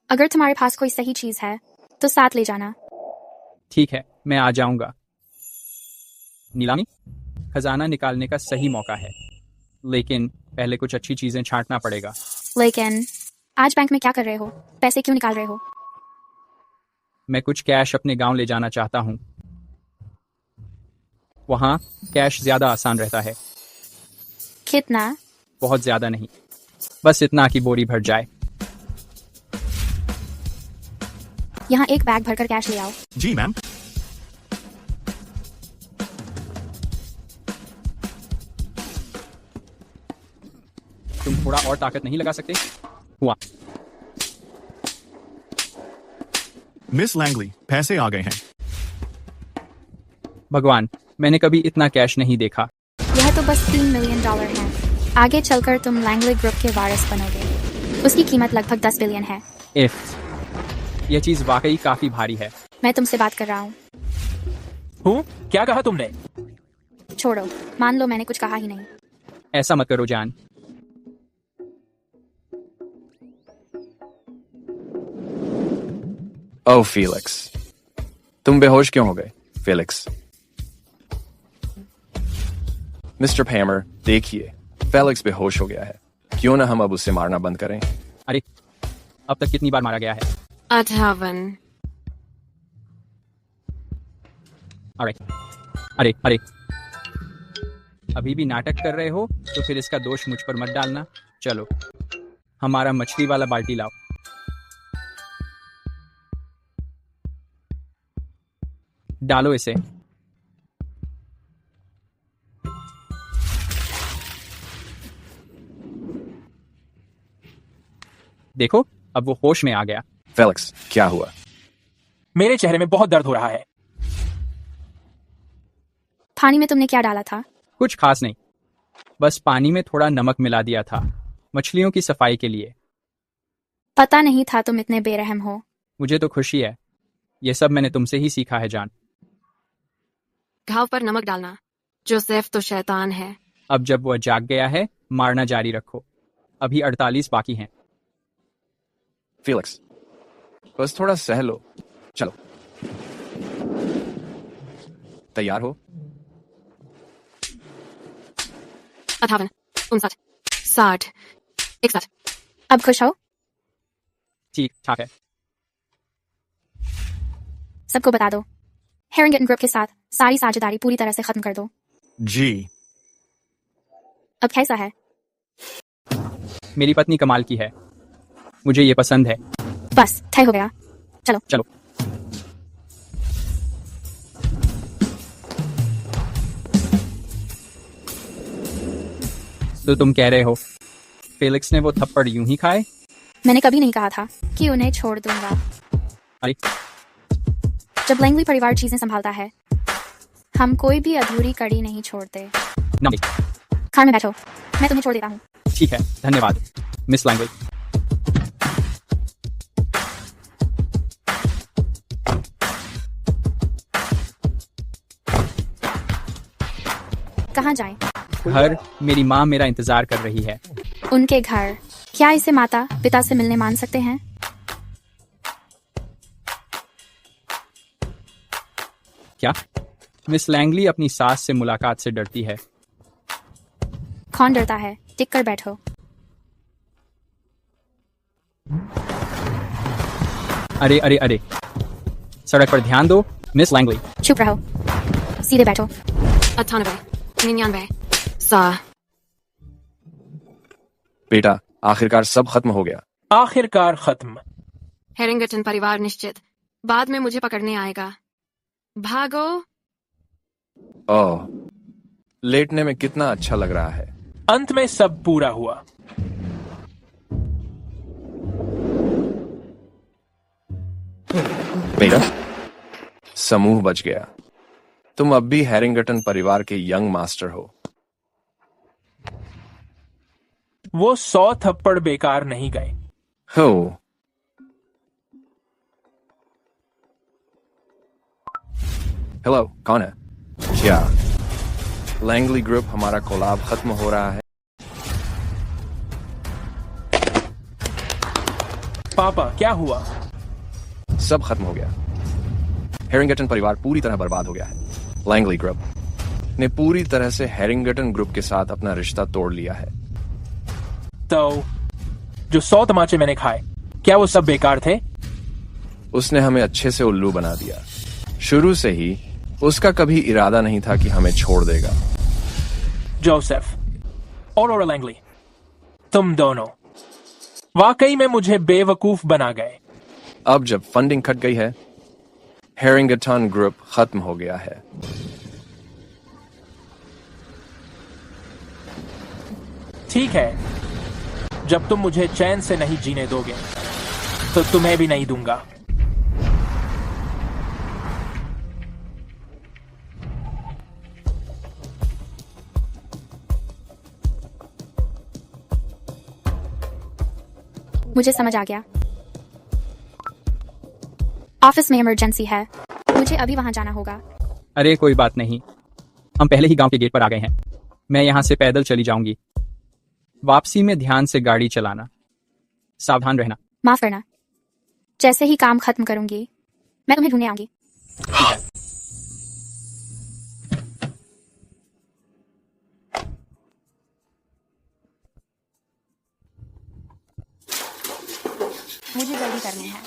अगर तुम्हारे पास कोई सही चीज है तो साथ ले जाना। ठीक है, मैं आ जाऊंगा। नीलामी खजाना निकालने का सही मौका है, लेकिन पहले कुछ अच्छी चीजें छांटना पड़ेगा। लेकिन आज बैंक में क्या कर रहे हो? पैसे क्यों निकाल रहे हो? मैं कुछ कैश अपने गांव ले जाना चाहता हूं। वहां कैश ज्यादा आसान रहता है। कितना? बहुत ज्यादा नहीं, बस इतना कि बोरी भर जाए। यहाँ एक बैग भरकर कैश ले आओ। जी मैम। तुम थोड़ा और ताकत नहीं लगा सकते? हुआ। मिस लैंगली, पैसे आ गए हैं। भगवान, मैंने कभी इतना कैश नहीं देखा। यह तो बस $3 मिलियन है। आगे चलकर तुम लैंगली ग्रुप के वारिस बनोगे। उसकी कीमत लगभग 10 बिलियन है। यह चीज वाकई काफी भारी है। मैं तुमसे बात कर रहा हूँ। हूँ? क्या कहा तुमने? छोड़ो, मान लो मैंने कुछ कहा ही नहीं। ऐसा मत करो जान। ओह फेलिक्स, तुम बेहोश क्यों हो गए? फेलिक्स, मिस्टर पैमर, देखिए, फेलिक्स बेहोश हो गया है। क्यों ना हम अब उसे मारना बंद करें? अरे, अब तक कितनी बार मारा गया है? 58। अरे अरे, अभी भी नाटक कर रहे हो तो फिर इसका दोष मुझ पर मत डालना। चलो, हमारा मछली वाला बाल्टी लाओ। डालो इसे। देखो, अब वो होश में आ गया। फेलिक्स, क्या हुआ? मेरे चेहरे में बहुत दर्द हो रहा है। पानी में तुमने क्या डाला था? कुछ खास नहीं, बस पानी में थोड़ा नमक मिला दिया था, मछलियों की सफाई के लिए। पता नहीं था तुम इतने बेरहम हो। मुझे तो खुशी है, ये सब मैंने तुमसे ही सीखा है जान। घाव पर नमक डालना। जोसेफ तो शैतान है। अब जब वह जाग गया है, मारना जारी रखो। अभी 48 बाकी हैं। फेलिक्स, बस थोड़ा सह लो। चलो, तैयार हो? 58, 59, 60, 61। अब खुश हो? ठीक ठाक है। सबको बता दो, हेरिंगटन ग्रुप के साथ सारी साझेदारी पूरी तरह से खत्म कर दो। जी। अब कैसा है? मेरी पत्नी कमाल की है, मुझे ये पसंद है। बस तय हो गया। चलो चलो। तो तुम कह रहे हो फेलिक्स ने वो थप्पड़ यूं ही खाए? मैंने कभी नहीं कहा था कि उन्हें छोड़ दूंगा। अरे, जब लैंगली परिवार चीजें संभालता है, हम कोई भी अधूरी कड़ी नहीं छोड़ते। नहीं। कार में बैठो, मैं तुम्हें छोड़ देता हूँ। ठीक है, धन्यवाद मिस लैंगली। कहाँ जाएं? घर, मेरी माँ मेरा इंतजार कर रही है। उनके घर। क्या इसे माता पिता से मिलने मान सकते हैं? क्या? मिस लैंगली अपनी सास से मुलाकात से डरती है। कौन डरता है? टिक कर बैठो। अरे अरे अरे, सड़क पर ध्यान दो मिस लैंगली। चुप रहो, सीधे बैठो। 98, 99, 100। बेटा, आखिरकार सब खत्म हो गया। आखिरकार खत्म। हेरिंगटन परिवार निश्चित बाद में मुझे पकड़ने आएगा। भागो। ओह, लेटने में कितना अच्छा लग रहा है। अंत में सब पूरा हुआ। बेटा, समूह बच गया। तुम अब भी हेरिंगटन परिवार के यंग मास्टर हो। वो 100 थप्पड़ बेकार नहीं गए। हो। हेलो, कौन है? क्या लैंगली ग्रुप हमारा कोलाब खत्म हो रहा है? पापा, क्या हुआ? सब खत्म हो गया। हेरिंगटन परिवार पूरी तरह बर्बाद हो गया है। लैंगली ग्रुप ने पूरी तरह से हेरिंगटन ग्रुप के साथ अपना रिश्ता तोड़ लिया है। तो जो 100 तमाचे मैंने खाए, क्या वो सब बेकार थे? उसने हमें अच्छे से उल्लू बना दिया। शुरू से ही उसका कभी इरादा नहीं था कि हमें छोड़ देगा। जोसेफ और ओरा लैंगली, तुम दोनों वाकई में मुझे बेवकूफ बना गए। अब जब फंडिंग कट गई है, हेरिंगटन ग्रुप खत्म हो गया है। ठीक है, जब तुम मुझे चैन से नहीं जीने दोगे, तो तुम्हें भी नहीं दूंगा। मुझे समझ आ गया। ऑफिस में इमरजेंसी है, मुझे अभी वहां जाना होगा। अरे कोई बात नहीं, हम पहले ही गांव के गेट पर आ गए हैं। मैं यहाँ से पैदल चली जाऊंगी। वापसी में ध्यान से गाड़ी चलाना, सावधान रहना। माफ करना, जैसे ही काम खत्म करूंगी मैं तुम्हें ढूंढने आऊंगी। ठीक है। मुझे जल्दी करनी है।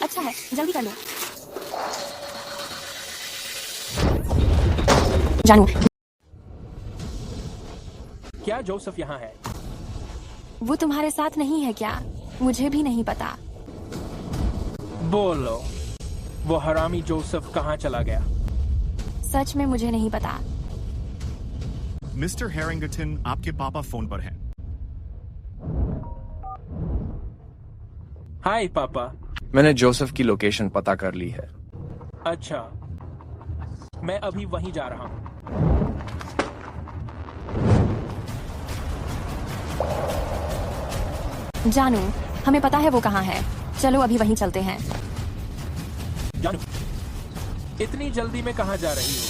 अच्छा है, जल्दी कर लो। जानू, क्या जोसेफ यहाँ है? वो तुम्हारे साथ नहीं है क्या? मुझे भी नहीं पता। बोलो, वो हरामी जोसेफ कहाँ चला गया? सच में मुझे नहीं पता। मिस्टर हैरिंगटन, आपके पापा फोन पर हैं। हाय पापा। मैंने जोसेफ की लोकेशन पता कर ली है। अच्छा, मैं अभी वहीं जा रहा हूँ। जानू, हमें पता है वो कहाँ है। चलो अभी वहीं चलते हैं। जानू, इतनी जल्दी में कहाँ जा रही हो?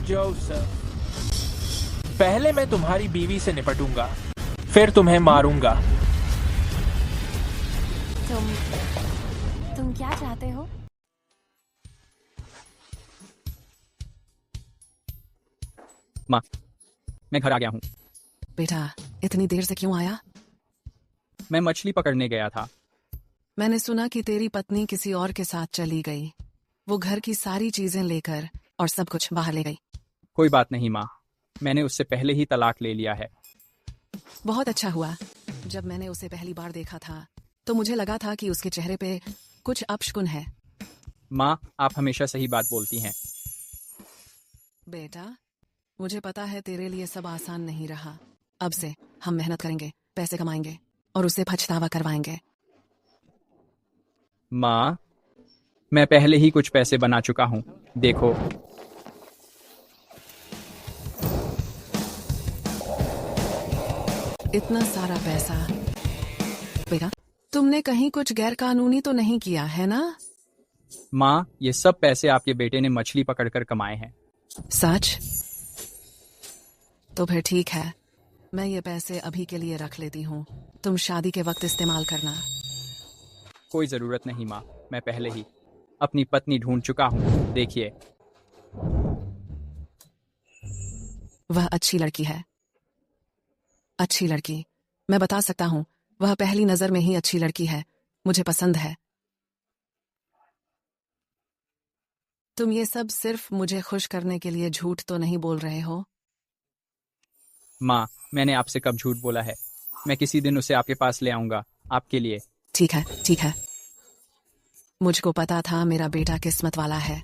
जोसेफ, पहले मैं तुम्हारी बीवी से निपटूंगा, फिर तुम्हें मारूंगा। तुम क्या चाहते हो? माँ, मैं घर आ गया हूँ। बेटा, इतनी देर से क्यों आया? मैं मछली पकड़ने गया था। मैंने सुना कि तेरी पत्नी किसी और के साथ चली गई। वो घर की सारी चीजें लेकर और सब कुछ बाहर ले गई। कोई बात नहीं माँ, मैंने उससे पहले ही तलाक ले लिया है। बहुत अच्छा हुआ। जब मैंने उसे पहली बार देखा था तो मुझे लगा था कि उसके चेहरे पे कुछ अपशकुन है। माँ, आप हमेशा सही बात बोलती हैं। बेटा, मुझे पता है तेरे लिए सब आसान नहीं रहा। अब से हम मेहनत करेंगे, पैसे कमाएंगे और उसे पछतावा करवाएंगे। माँ, मैं पहले ही कुछ पैसे बना चुका हूँ, देखो। इतना सारा पैसा। बेटा, तुमने कहीं कुछ गैर कानूनी तो नहीं किया है ना? माँ, ये सब पैसे आपके बेटे ने मछली पकड़कर कमाए हैं। सच? तो फिर ठीक है, मैं ये पैसे अभी के लिए रख लेती हूँ। तुम शादी के वक्त इस्तेमाल करना। कोई जरूरत नहीं माँ, मैं पहले ही अपनी पत्नी ढूंढ चुका हूँ, देखिए। वह अच्छी लड़की है। अच्छी लड़की। मैं बता सकता हूँ, वह पहली नजर में ही अच्छी लड़की है। मुझे पसंद है। तुम ये सब सिर्फ मुझे खुश करने के लिए झूठ तो नहीं बोल रहे हो? माँ, मैंने आपसे कब झूठ बोला है? मैं किसी दिन उसे आपके पास ले आऊंगा, आपके लिए। ठीक है, ठीक है। मुझको पता था मेरा बेटा किस्मत वाला है।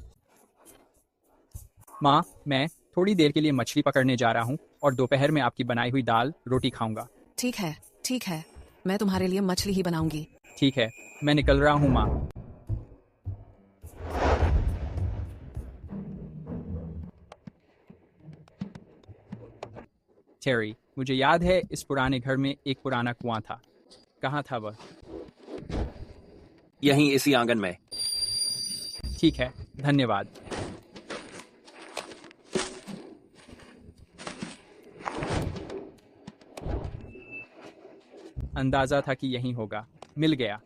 माँ, मैं थोड़ी देर के लिए मछली पकड़ने जा रहा हूँ और दोपहर में आपकी बनाई हुई दाल रोटी खाऊंगा। ठीक है, ठीक है। मैं तुम्हारे लिए मछली ही बनाऊंगी। ठीक है, मैं निकल रहा हूँ माँ। टेरी, मुझे याद है इस पुराने घर में एक पुराना कुआं था। कहाँ था वह? यहीं इसी आंगन में। ठीक है, धन्यवाद। अंदाजा था कि यहीं होगा। मिल गया।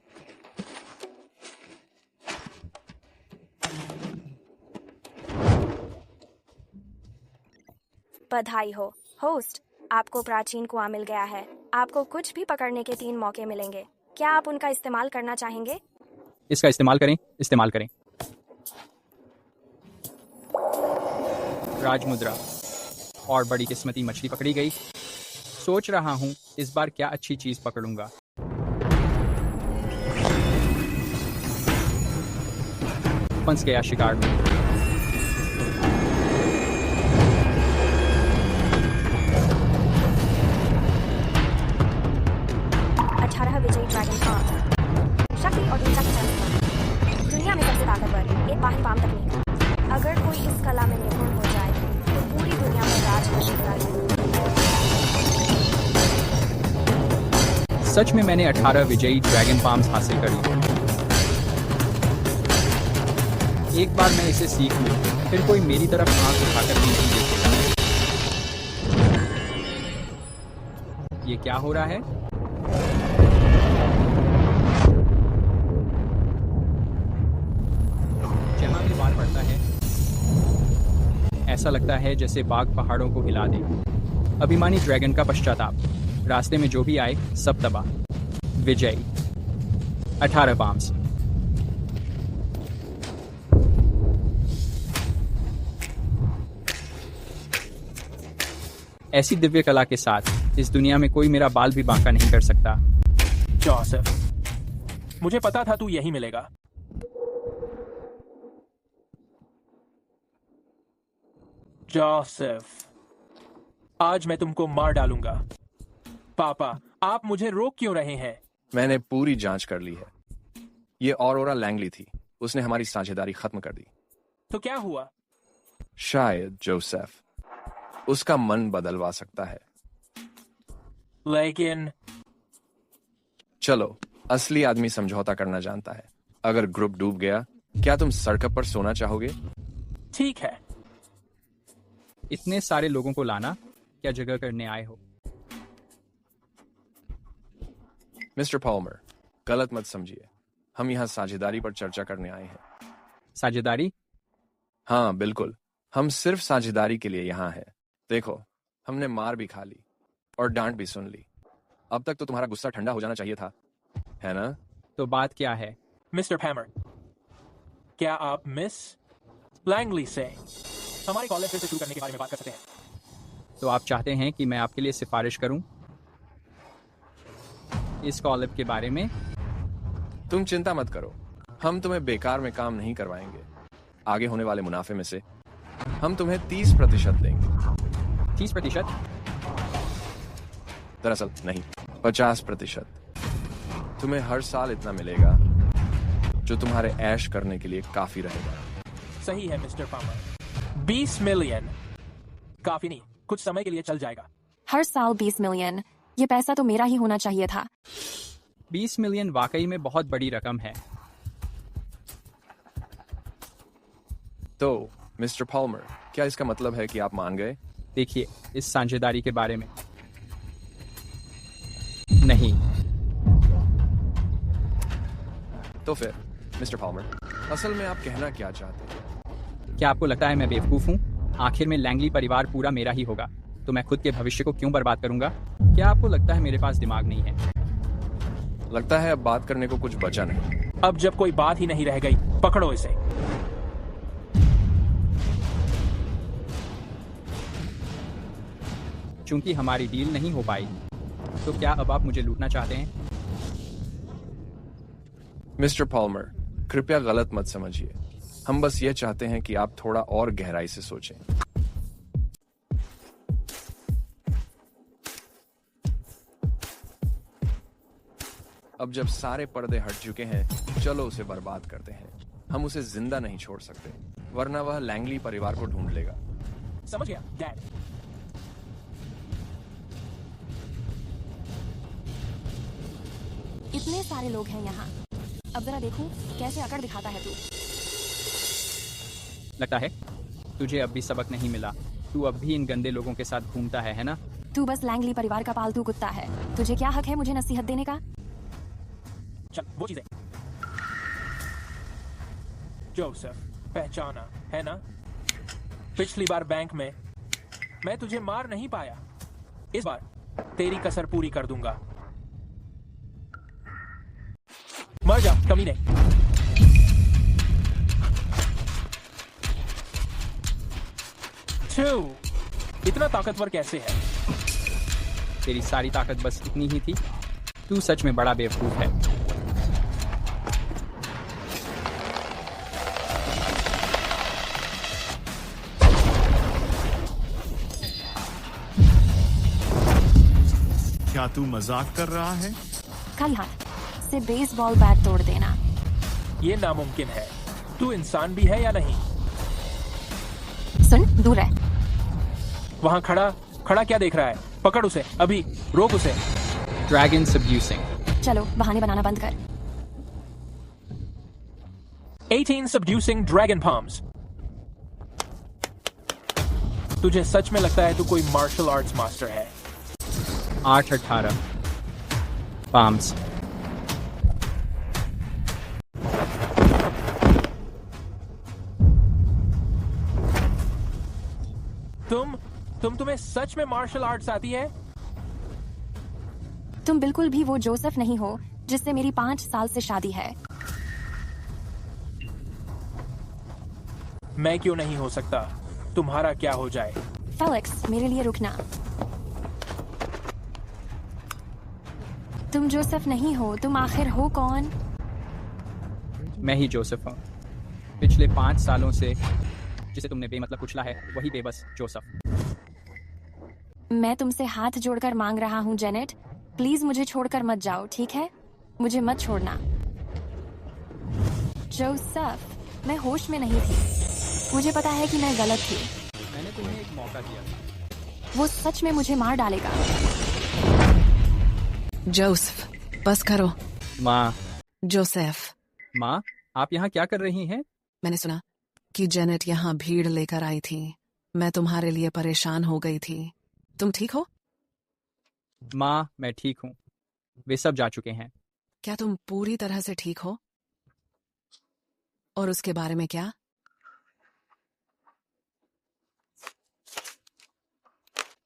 बधाई हो होस्ट, आपको प्राचीन कुआं मिल गया है। आपको कुछ भी पकड़ने के 3 मौके मिलेंगे। क्या आप उनका इस्तेमाल करना चाहेंगे? इसका इस्तेमाल करें, इस्तेमाल करें। राजमुद्रा और बड़ी किस्मती मछली पकड़ी गई। सोच रहा हूँ इस बार क्या अच्छी चीज पकड़ूंगा। फंस गया शिकार में। विजयी ड्रैगन पाम। शक्ति और ऊर्जा की संस्था। दुनिया में सबसे ताकतवर एक बाहरी पाम तकनीक। अगर कोई इस कला में निपुण हो जाए तो पूरी दुनिया में राज कर सकता है। सच में मैंने 18 विजयी ड्रैगन पाम्स हासिल कर लिए। एक बार मैं इसे सीख लूं, फिर कोई मेरी तरफ आंख उठाकर भी नहीं देखेगा। ये क्या हो रहा है? जहां भी बाल पड़ता है, ऐसा लगता है जैसे बाघ पहाड़ों को हिला दे। अभिमानी ड्रैगन का पश्चाताप, रास्ते में जो भी आए सब तबाह। विजयी 18 पाम्स। ऐसी दिव्य कला के साथ इस दुनिया में कोई मेरा बाल भी बांका नहीं कर सकता। जोसेफ, मुझे पता था तू यही मिलेगा। जोसेफ, आज मैं तुमको मार डालूंगा। पापा, आप मुझे रोक क्यों रहे हैं? मैंने पूरी जांच कर ली है। ये ऑरोरा लैंगली थी। उसने हमारी साझेदारी खत्म कर दी। तो क्या हुआ? शायद जोसेफ उसका मन बदलवा सकता है। लेकिन चलो, असली आदमी समझौता करना जानता है। अगर ग्रुप डूब गया, क्या तुम सड़क पर सोना चाहोगे? ठीक है। इतने सारे लोगों को लाना क्या जगह करने आए हो? मिस्टर पॉल्मर, गलत मत समझिए। हम यहाँ साझेदारी पर चर्चा करने आए हैं। साझेदारी? हाँ, बिल्कुल। हम सिर्फ साझेदारी के लिए यहाँ हैं। देखो, हमने मार भी खा ली और डांट भी सुन ली। अब तक तो तुम्हारा गुस्सा ठंडा हो जाना चाहिए था, है ना? तो बात क्या है? मिस्टर पैमर, क्या आप मिस लैंगली से हमारे कॉलेज फिर से शुरू करने के बारे में बात कर सकते हैं? तो आप चाहते हैं कि मैं आपके लिए सिफारिश करूं इस कॉलेज के बारे में? तुम चिंता मत करो, हम तुम्हें बेकार में काम नहीं करवाएंगे। आगे होने वाले मुनाफे में से हम तुम्हें 30% देंगे। 30%? दरअसल नहीं, 50%। तुम्हें हर साल इतना मिलेगा जो तुम्हारे ऐश करने के लिए काफी रहेगा। सही है मिस्टर पामर। 20 मिलियन काफी नहीं, कुछ समय के लिए चल जाएगा। हर साल 20 मिलियन, ये पैसा तो मेरा ही होना चाहिए था। 20 मिलियन वाकई में बहुत बड़ी रकम है। तो मिस्टर पॉल्मर, क्या इसका मतलब है कि आप मान गए? देखिए, इस साझेदारी के बारे में नहीं। तो फिर मिस्टर पॉल्मर, असल में आप कहना क्या चाहते हैं? क्या आपको लगता है मैं बेवकूफ हूँ? आखिर में लैंगली परिवार पूरा मेरा ही होगा, तो मैं खुद के भविष्य को क्यों बर्बाद करूंगा? क्या आपको लगता है मेरे पास दिमाग नहीं है? लगता है अब बात करने को कुछ बचा नहीं। अब जब कोई बात ही नहीं रह गई, पकड़ो इसे। चूंकि हमारी डील नहीं हो पाई, तो क्या अब आप मुझे लूटना चाहते हैं? मिस्टर पॉल्मर, कृपया गलत मत समझिए। हम बस ये चाहते हैं कि आप थोड़ा और गहराई से सोचें। अब जब सारे पर्दे हट चुके हैं, चलो उसे बर्बाद करते हैं। हम उसे जिंदा नहीं छोड़ सकते, वरना वह लैंगली परिवार को ढूंढ लेगा। समझ गया डैड। इतने सारे लोग हैं यहाँ। अब जरा देखूं कैसे अकड़ दिखाता है तू। लगता है तुझे अब भी सबक नहीं मिला। तू अब भी इन गंदे लोगों के साथ घूमता है ना? तू बस लैंगली परिवार का पालतू कुत्ता है। तुझे क्या हक है मुझे नसीहत देने का? चल, वो चीजें जोसेफ पहचाना है ना? पिछली बार बैंक में मैं तुझे मार नहीं पाया। इस बार तेरी कसर पूरी कर दूंगा। मर जा कमीने। इतना ताकतवर कैसे है? तेरी सारी ताकत बस इतनी ही थी? तू सच में बड़ा बेवकूफ है। क्या तू मजाक कर रहा है? खाली हाथ से बेसबॉल बैट तोड़ देना ये नामुमकिन है। तू इंसान भी है या नहीं? सुन, दूर है। वहां खड़ा खड़ा क्या देख रहा है? पकड़ उसे अभी, रोक उसे। ड्रैगन सबड्यूसिंग। चलो बहाने बनाना बंद कर। 18 subducing dragon palms. तुझे सच में लगता है तू कोई मार्शल आर्ट्स मास्टर है? 8-18 palms. तुम्हें सच में मार्शल आर्ट्स आती है? तुम बिल्कुल भी वो जोसेफ नहीं हो जिससे मेरी 5 साल से शादी है। मैं क्यों नहीं हो सकता? तुम्हारा क्या हो जाए? फेलिक्स, मेरे लिए रुकना। तुम जोसेफ नहीं हो, तुम आखिर हो कौन? मैं ही जोसेफ हूँ। पिछले 5 सालों से जिसे तुमने बेमतलब कुचला है, वही बेबस जोसेफ। मैं तुमसे हाथ जोड़कर मांग रहा हूँ जेनेट, प्लीज मुझे छोड़कर मत जाओ, ठीक है? मुझे मत छोड़ना। जोसेफ, मैं होश में नहीं थी। मुझे पता है कि मैं गलत थी। मैंने तुम्हें एक मौका दिया। वो सच में मुझे मार डालेगा। जोसेफ, बस करो। माँ। जोसेफ। माँ, आप यहाँ क्या कर रही हैं? मैंने सुना कि जेनेट यहाँ भीड़ लेकर आई थी। मैं तुम्हारे लिए परेशान हो गई थी। तुम ठीक हो? माँ, मैं ठीक हूँ। वे सब जा चुके हैं। क्या तुम पूरी तरह से ठीक हो? और उसके बारे में क्या?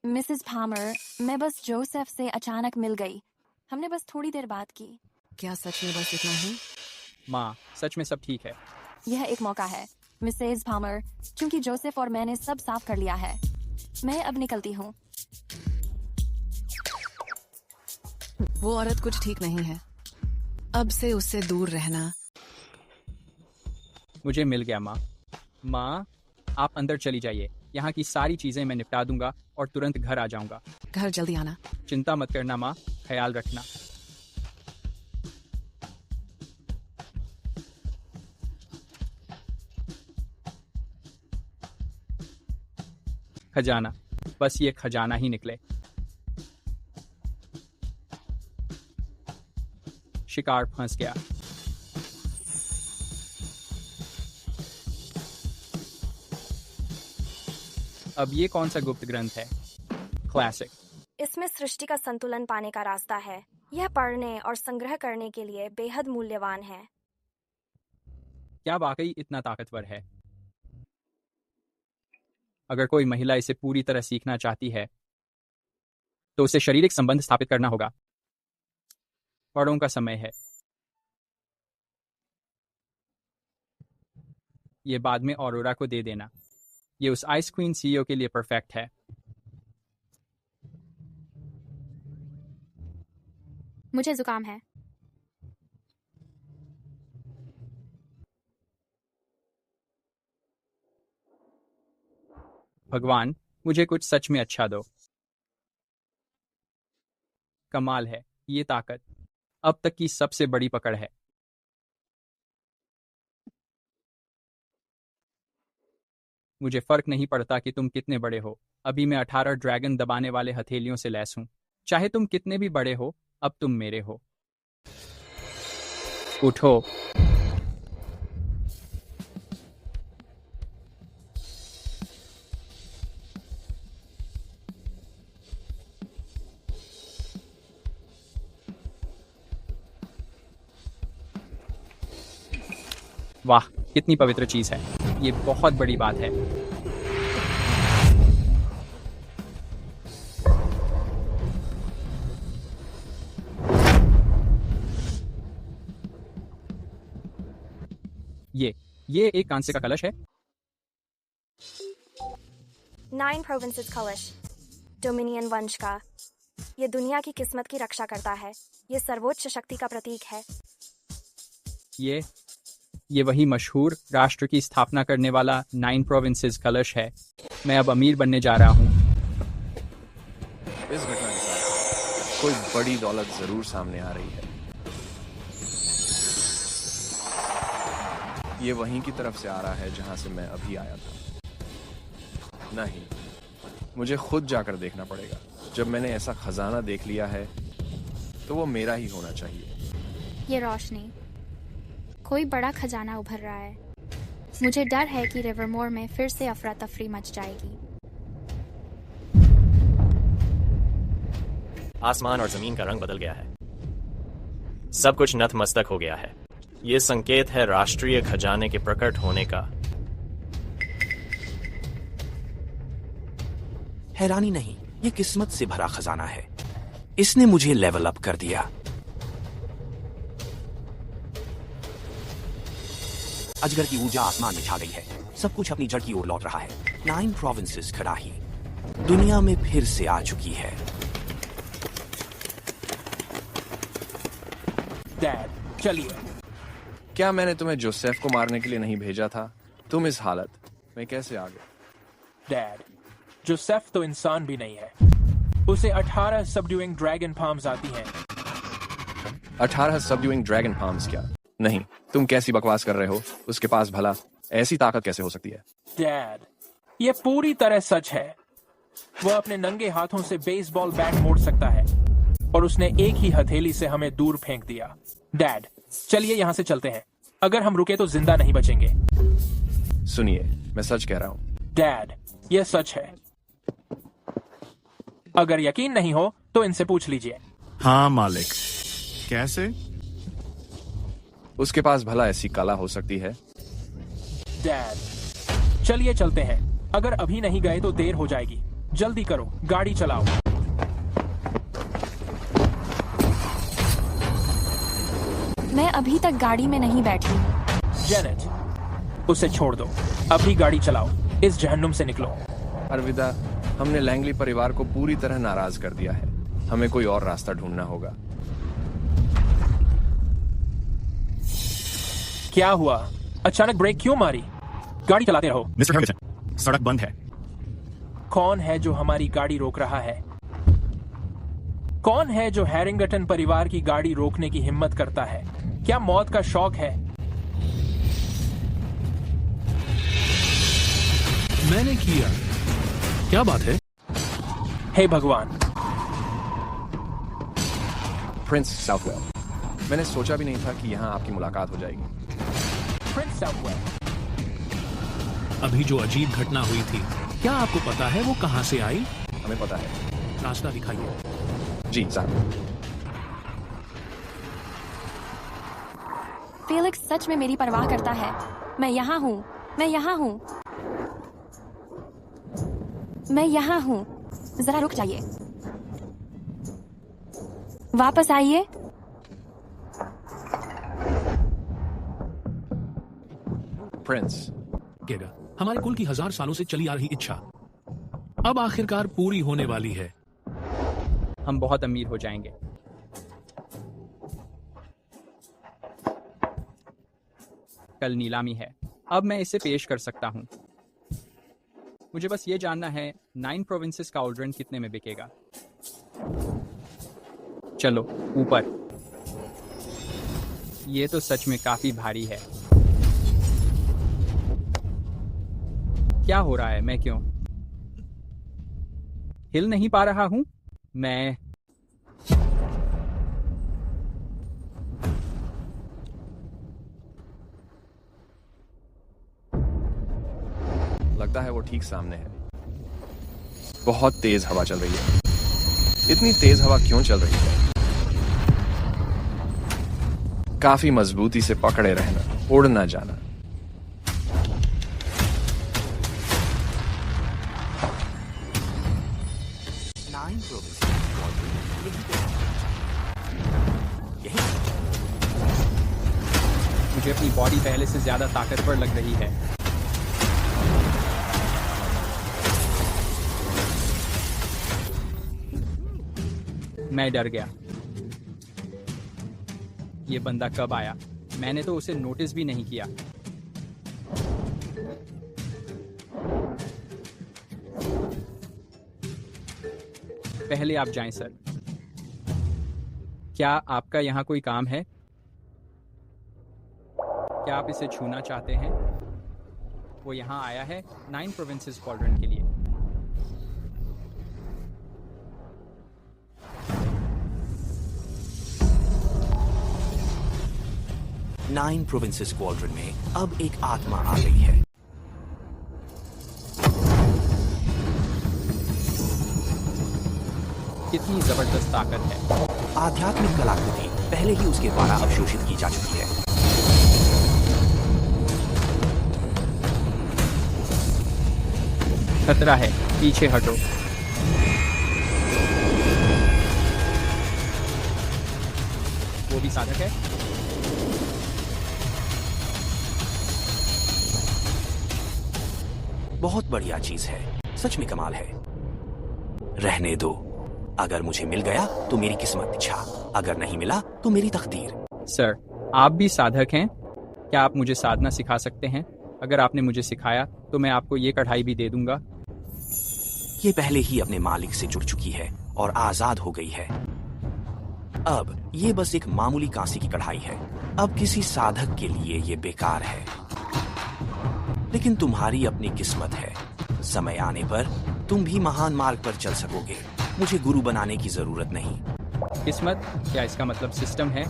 मिसेस पामर, मैं बस जोसेफ से अचानक मिल गई। हमने बस थोड़ी देर बात की। क्या सच में बस इतना ही? माँ, सच में सब ठीक है। यह एक मौका है मिसेस पामर, क्योंकि जोसेफ और मैंने सब साफ कर लिया है। मैं अब निकलती हूँ। वो औरत कुछ ठीक नहीं है। अब से उससे दूर रहना। मुझे मिल गया माँ। माँ, आप अंदर चली जाइए। यहाँ की सारी चीजें मैं निपटा दूंगा और तुरंत घर आ जाऊंगा। घर जल्दी आना। चिंता मत करना माँ, ख्याल रखना। खजाना, बस ये खजाना ही निकले। शिकार फंस गया। अब ये कौन सा गुप्त ग्रंथ है? क्लासिक। इसमें सृष्टि का संतुलन पाने का रास्ता है। यह पढ़ने और संग्रह करने के लिए बेहद मूल्यवान है। क्या वाकई इतना ताकतवर है? अगर कोई महिला इसे पूरी तरह सीखना चाहती है तो उसे शारीरिक संबंध स्थापित करना होगा। पड़ों का समय है। ये बाद में ऑरोरा को दे देना। ये उस आइस क्वीन सीईओ के लिए परफेक्ट है। मुझे जुकाम है। भगवान, मुझे कुछ सच में अच्छा दो। कमाल है, ये ताकत अब तक की सबसे बड़ी पकड़ है। मुझे फर्क नहीं पड़ता कि तुम कितने बड़े हो। अभी मैं 18 ड्रैगन दबाने वाले हथेलियों से लैस हूं। चाहे तुम कितने भी बड़े हो, अब तुम मेरे हो। उठो। वाह, कितनी पवित्र चीज है। ये बहुत बड़ी बात है। ये एक कांसे का कलश है। 9 प्रोविंसेस कलश, डोमिनियन वंश का। ये दुनिया की किस्मत की रक्षा करता है। ये सर्वोच्च शक्ति का प्रतीक है। ये वही मशहूर राष्ट्र की स्थापना करने वाला 9 प्रोविंसेस कलश है। मैं अब अमीर बनने जा रहा हूँ। इस घटना के साथ कोई बड़ी दौलत जरूर सामने आ रही है। ये वहीं की तरफ से आ रहा है जहां से मैं अभी आया था। नहीं, मुझे खुद जाकर देखना पड़ेगा। जब मैंने ऐसा खजाना देख लिया है तो वो मेरा ही होना चाहिए। ये रोशनी, कोई बड़ा खजाना उभर रहा है। मुझे डर है कि रिवरमोर में फिर से अफरा तफरी मच जाएगी। आसमान और जमीन का रंग बदल गया है। सब कुछ नतमस्तक हो गया है। ये संकेत है राष्ट्रीय खजाने के प्रकट होने का। हैरानी नहीं, ये किस्मत से भरा खजाना है। इसने मुझे लेवल अप कर दिया। अजगर की ऊर्जा आसमान में छा गई है। सब कुछ अपनी जड़ की ओर लौट रहा है। 9 प्रोविंसेस खड़ाही दुनिया में फिर से आ चुकी है। डैड, चलिए। क्या मैंने तुम्हें जोसेफ को मारने के लिए नहीं भेजा था? तुम इस हालत में कैसे आ गए? डैड, जोसेफ तो इंसान भी नहीं है। उसे 18 सबड्यूइंग ड्रैगन पाम्स आती हैं। 18 सबड्यूइंग ड्रैगन पाम्स क्या? नहीं, तुम कैसी बकवास कर रहे हो? उसके पास भला ऐसी ताकत कैसे हो सकती है? डैड, ये पूरी तरह सच है। वह अपने नंगे हाथों से बेसबॉल बैट मोड़ सकता है और उसने एक ही हथेली से हमें दूर फेंक दिया। डैड, चलिए यहाँ से चलते हैं। अगर हम रुके तो जिंदा नहीं बचेंगे। सुनिए, मैं सच कह रहा हूँ। डैड, यह सच है। अगर यकीन नहीं हो तो इनसे पूछ लीजिए। हाँ मालिक। कैसे? उसके पास भला ऐसी कला हो सकती है? डैड, चलिए चलते हैं। अगर अभी नहीं गए तो देर हो जाएगी। जल्दी करो, गाड़ी चलाओ। मैं अभी तक गाड़ी में नहीं बैठी हूँ। जेनेट, उसे छोड़ दो। अभी गाड़ी चलाओ। इस जहन्नुम से निकलो। अलविदा। हमने लैंगली परिवार को पूरी तरह नाराज कर दिया है। हमें कोई और रास्ता ढूंढना होगा। क्या हुआ? अचानक ब्रेक क्यों मारी? गाड़ी चलाते रहो। मिस्टर हेरिंगटन, सड़क बंद है। कौन है जो हमारी गाड़ी रोक रहा है? कौन है जो हैरिंगटन परिवार की गाड़ी रोकने की हिम्मत करता है? क्या मौत का शौक है? मैंने किया। क्या बात है? हे भगवान। प्रिंस साउथवेल, मैंने सोचा भी नहीं था कि यहाँ आपकी मुलाकात हो जाएगी। प्रिंस साउथवेल, अभी जो अजीब घटना हुई थी, क्या आपको पता है वो कहाँ से आई? हमें पता है। रास्ता दिखाइए। जी साहब। फेलिक्स सच में मेरी परवाह करता है। मैं यहाँ हूँ। मैं यहाँ हूँ। मैं यहाँ हूँ। जरा रुक जाइए। वापस आइए। प्रिंस, केगा, हमारे कुल की 1000 सालों से चली आ रही इच्छा अब आखिरकार पूरी होने वाली है। हम बहुत अमीर हो जाएंगे। कल नीलामी है। अब मैं इसे पेश कर सकता हूँ। मुझे बस ये जानना है 9 प्रोविंसेस का ऑल्ड्रन कितने में बिकेगा। चलो ऊपर। ये तो सच में काफी भारी है। क्या हो रहा है? मैं क्यों हिल नहीं पा रहा हूं? मैं लगता है वो ठीक सामने है। बहुत तेज हवा चल रही है। इतनी तेज हवा क्यों चल रही है? काफी मजबूती से पकड़े रहना, उड़ ना जाना। मुझे अपनी बॉडी पहले से ज्यादा ताकतवर लग रही है। मैं डर गया। ये बंदा कब आया? मैंने तो उसे नोटिस भी नहीं किया। पहले आप जाएं सर। क्या आपका यहाँ कोई काम है? क्या आप इसे छूना चाहते हैं? वो यहाँ आया है 9 प्रोविंसेस क्वाड्रेंट के लिए। 9 प्रोविंसेस क्वाड्रेंट में अब एक आत्मा आ गई है। कितनी जबरदस्त ताकत है। आध्यात्मिक कलाकृति पहले ही उसके द्वारा अवशोषित की जा चुकी है। खतरा है, पीछे हटो। वो भी साधक है। बहुत बढ़िया चीज है, सच में कमाल है। रहने दो, अगर मुझे मिल गया तो मेरी किस्मत अच्छा, अगर नहीं मिला तो मेरी तकदीर। सर, आप भी साधक हैं? क्या आप मुझे साधना सिखा सकते हैं? अगर आपने मुझे सिखाया तो मैं आपको ये कढ़ाई भी दे दूंगा। ये पहले ही अपने मालिक से जुड़ चुकी है और आजाद हो गई है। अब ये बस एक मामूली कांसे की कढ़ाई है। अब किसी साधक के लिए ये बेकार है, लेकिन तुम्हारी अपनी किस्मत है। समय आने पर तुम भी महान मार्ग पर चल सकोगे। मुझे गुरु बनाने की जरूरत नहीं। किस्मत? क्या इसका मतलब सिस्टम है?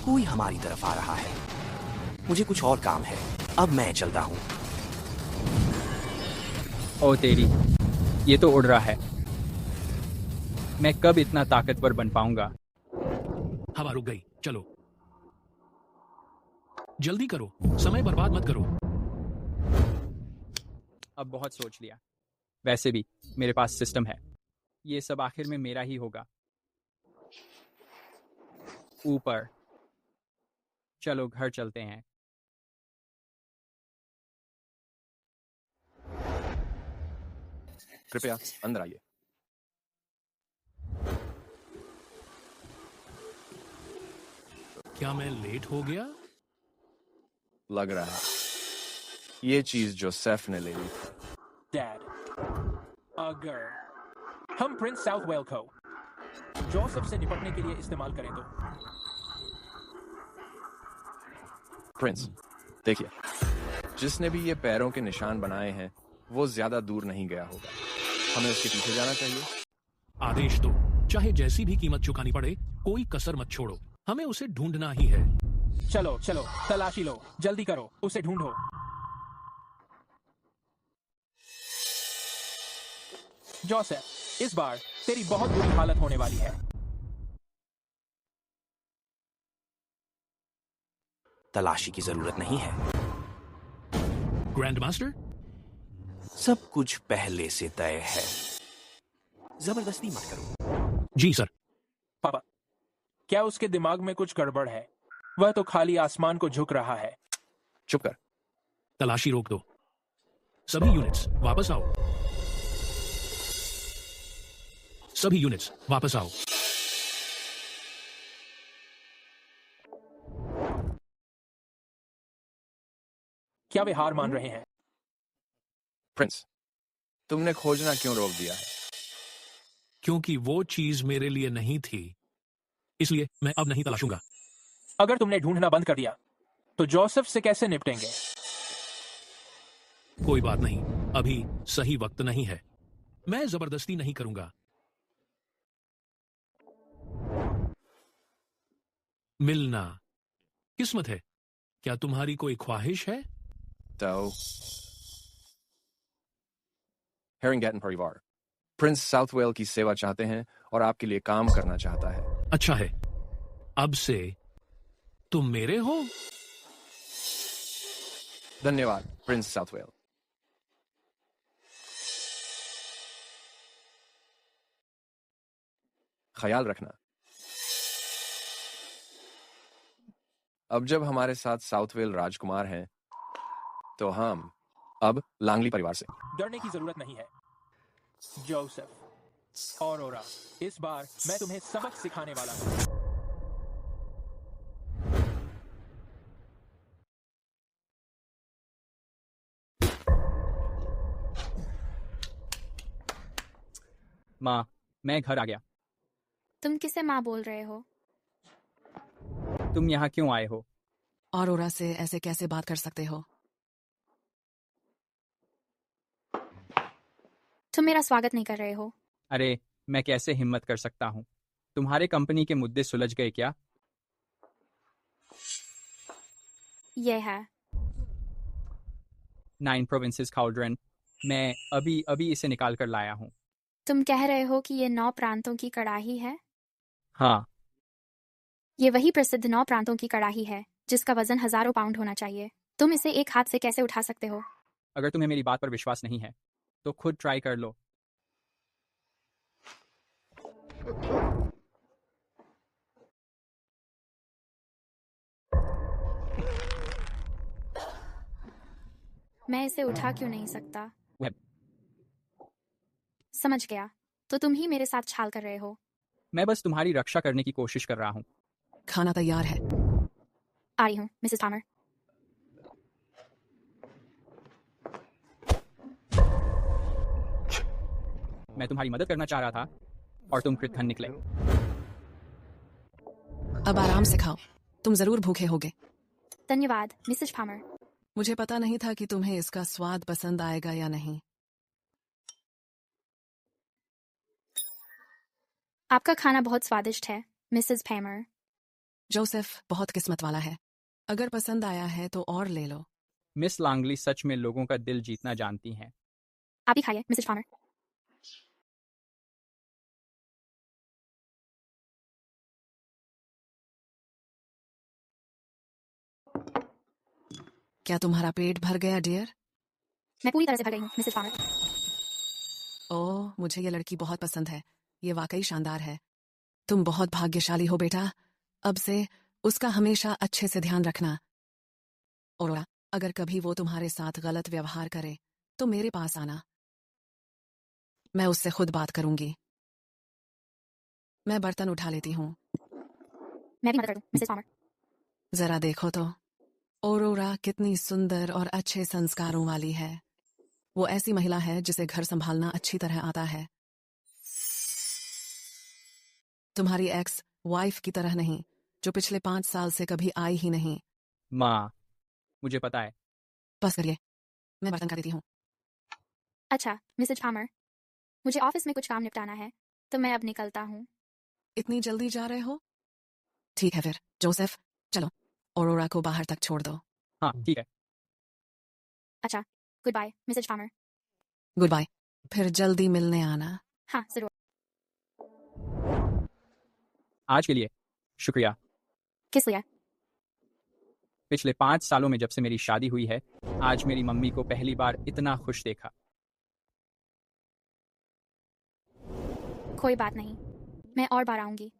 कोई हमारी तरफ आ रहा है। मुझे कुछ और काम है, अब मैं चलता हूँ। ओ तेरी, ये तो उड़ रहा है। मैं कब इतना ताकतवर बन पाऊंगा? हवा रुक गई, चलो जल्दी करो, समय बर्बाद मत करो। अब बहुत सोच लिया। वैसे भी मेरे पास सिस्टम है। ये सब आखिर में मेरा ही होगा। ऊपर चलो, घर चलते हैं। कृपया अंदर आइए। क्या मैं लेट हो गया? लग रहा है। ये चीज जोसेफ ने ले ली थी। डैड, अगर हम प्रिंस साउथवेल को जोसेफ से निपटने के लिए इस्तेमाल करें तो। प्रिंस, देखिए, जिसने भी ये पैरों के निशान बनाए हैं वो ज्यादा दूर नहीं गया होगा। हमें उसके पीछे जाना चाहिए। आदेश दो, चाहे जैसी भी कीमत चुकानी पड़े, कोई कसर मत छोड़ो। हमें उसे ढूंढना ही है। चलो चलो, तलाशी लो, जल्दी करो, उसे ढूंढो। जोसेफ, इस बार तेरी बहुत बुरी हालत होने वाली है। तलाशी की जरूरत नहीं है। ग्रैंड मास्टर, सब कुछ पहले से तय है। जबरदस्ती मत करो। जी सर। पापा, क्या उसके दिमाग में कुछ गड़बड़ है? वह तो खाली आसमान को झुक रहा है। चुप कर। तलाशी रोक दो। सभी यूनिट्स वापस आओ। सभी यूनिट्स वापस आओ। क्या वे हार मान रहे हैं? प्रिंस, तुमने खोजना क्यों रोक दिया है? क्योंकि वो चीज मेरे लिए नहीं थी, इसलिए मैं अब नहीं तलाशूंगा। अगर तुमने ढूंढना बंद कर दिया तो जोसेफ से कैसे निपटेंगे? कोई बात नहीं, अभी सही वक्त नहीं है। मैं जबरदस्ती नहीं करूंगा। मिलना किस्मत है। क्या तुम्हारी कोई ख्वाहिश है? तो हेरिंगटन परिवार प्रिंस साउथवेल की सेवा चाहते हैं और आपके लिए काम करना चाहता है। अच्छा है, अब से तुम मेरे हो। धन्यवाद प्रिंस साउथवेल। ख्याल रखना। अब जब हमारे साथ साउथवेल राजकुमार हैं, तो हम अब लांगली परिवार से। डरने की जरूरत नहीं है जोसेफ। ऑरोरा, इस बार मैं तुम्हें सबक सिखाने वाला हूं। माँ, मैं घर आ गया। तुम किसे माँ बोल रहे हो? तुम यहाँ क्यों आए हो? ऑरोरा से ऐसे कैसे बात कर सकते हो? तुम मेरा स्वागत नहीं कर रहे हो। अरे, मैं कैसे हिम्मत कर सकता हूँ? तुम्हारे कंपनी के मुद्दे सुलझ गए क्या? ये है। 9 प्रोविंसेस काउल्ड्रन। मैं अभी अभी इसे निकाल कर लाया हूँ। तुम कह रहे हो कि ये 9 प्रांतों की कड़ाही है? हाँ, ये वही प्रसिद्ध 9 प्रांतों की कड़ाही है जिसका वजन हजारों पाउंड होना चाहिए। तुम इसे एक हाथ से कैसे उठा सकते हो? अगर तुम्हें मेरी बात पर विश्वास नहीं है तो खुद ट्राई कर लो। मैं इसे उठा क्यों नहीं सकता? वेब, समझ गया। तो तुम ही मेरे साथ छाल कर रहे हो। मैं बस तुम्हारी रक्षा करने की कोशिश कर रहा हूँ। खाना तैयार है। आ रही हूँ, मिसेस पामर। मैं तुम्हारी मदद करना चाह रहा था और तुम कृतघ्न निकले। अब आराम से खाओ, तुम जरूर भूखे होगे। धन्यवाद, मिसेस पामर। मुझे पता नहीं था कि तुम्हें इसका स्वाद पसंद आएगा या नहीं। आपका खाना बहुत स्वादिष्ट है, मिसेस पामर। जोसेफ बहुत किस्मत वाला है। अगर पसंद आया है तो और ले लो। मिस लांगली सच में लोगों का दिल जीतना जानती हैं। आप ही खाइए, मिसेस पामर। क्या तुम्हारा पेट भर गया डियर? मैं पूरी तरह से भर गई हूँ, मिसेस पामर। ओह, मुझे ये लड़की बहुत पसंद है। ये वाकई शानदार है। तुम बहुत भाग्यशाली हो बेटा। अब से उसका हमेशा अच्छे से ध्यान रखना। और अगर कभी वो तुम्हारे साथ गलत व्यवहार करे तो मेरे पास आना। मैं उससे खुद बात करूंगी। मैं बर्तन उठा लेती हूँ। मैं भी मदद कर दूँ, मिसेस पामर। जरा देखो तो, औरोरा कितनी सुंदर और अच्छे संस्कारों वाली है। वो ऐसी महिला है जिसे घर संभालना अच्छी तरह आता है। तुम्हारी एक्स वाइफ की तरह नहीं, जो पिछले 5 साल से कभी आई ही नहीं। माँ, मुझे पता है। बस करिए, मैं बर्तन कर देती हूँ। अच्छा, मिसेस पामर, मुझे ऑफिस में कुछ काम निपटाना है, तो मैं अब निकलता हूँ। इतनी जल्दी जा रहे हो? ठीक है फिर, जोसेफ, चलो, औरोरा को बाहर तक छोड़ दो। हाँ, ठीक है। अच्छा, good bye, Mrs Palmer. Good bye, फिर जल्दी मिलने आना। हाँ, जरूर। आज के लिए शुक्रिया। किस लिए? पिछले 5 सालों में जब से मेरी शादी हुई है, आज मेरी मम्मी को पहली बार इतना खुश देखा। कोई बात नहीं, मैं और बार आऊंगी।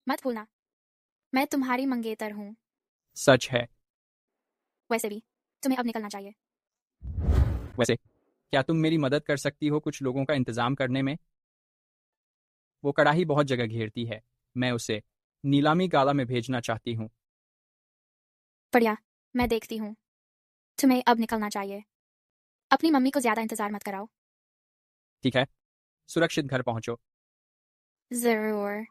मत भूलना, मैं तुम्हारी मंगेतर हूँ। सच है। वैसे भी तुम्हें अब निकलना चाहिए। वैसे क्या तुम मेरी मदद कर सकती हो कुछ लोगों का इंतजाम करने में? वो कड़ाही बहुत जगह घेरती है। मैं उसे नीलामी गाला में भेजना चाहती हूँ। बढ़िया, मैं देखती हूँ। तुम्हें अब निकलना चाहिए। अपनी मम्मी को ज्यादा इंतजार मत कराओ। ठीक है, सुरक्षित घर पहुंचो। जरूर।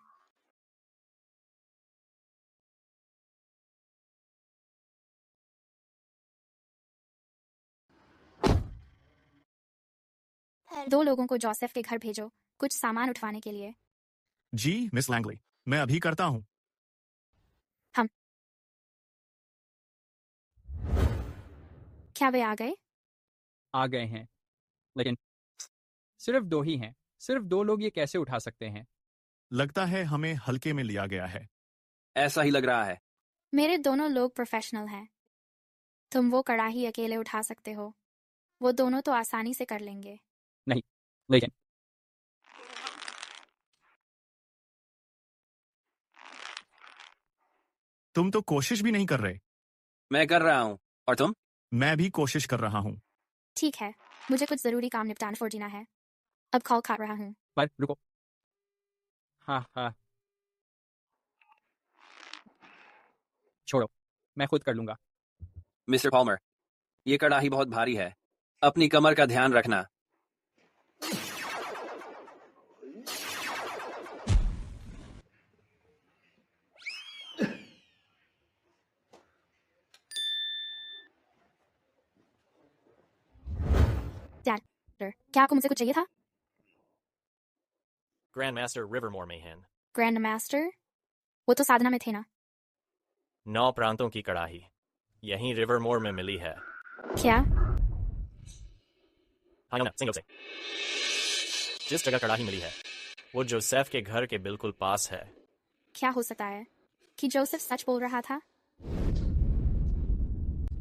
दो लोगों को जोसेफ के घर भेजो, कुछ सामान उठवाने के लिए। जी मिस लैंगली, मैं अभी करता हूँ। हम क्या वे आ गए? आ गए हैं, लेकिन सिर्फ 2 ही हैं। सिर्फ 2 लोग ये कैसे उठा सकते हैं? लगता है हमें हल्के में लिया गया है। ऐसा ही लग रहा है। मेरे दोनों लोग प्रोफेशनल हैं। तुम वो कड़ाही अकेले उठा सकते हो। वो दोनों तो आसानी से कर लेंगे। नहीं, लेकिन तुम तो कोशिश भी नहीं कर रहे। मैं कर रहा हूँ, और तुम? मैं भी कोशिश कर रहा हूँ। ठीक है, मुझे कुछ जरूरी काम निपटाना फोर्जीना है। अब कॉल काट रहा हूँ। पर रुको। हाँ हाँ, छोड़ो, मैं खुद कर लूंगा। मिस्टर पॉल्मर, ये कड़ाही बहुत भारी है। अपनी कमर का ध्यान रखना। डैड, क्या आपको मुझसे कुछ चाहिए था? ग्रैंड मास्टर रिवरमोर में हैं। Grand master? वो तो साधना में थे ना। 9 प्रांतों की कड़ाही यहीं रिवरमोर में मिली है। क्या? हाँ ना, सिंगल से। जिस जगह कड़ाही मिली है वो जोसेफ के घर के बिल्कुल पास है। क्या हो सकता है कि जोसेफ सच बोल रहा था?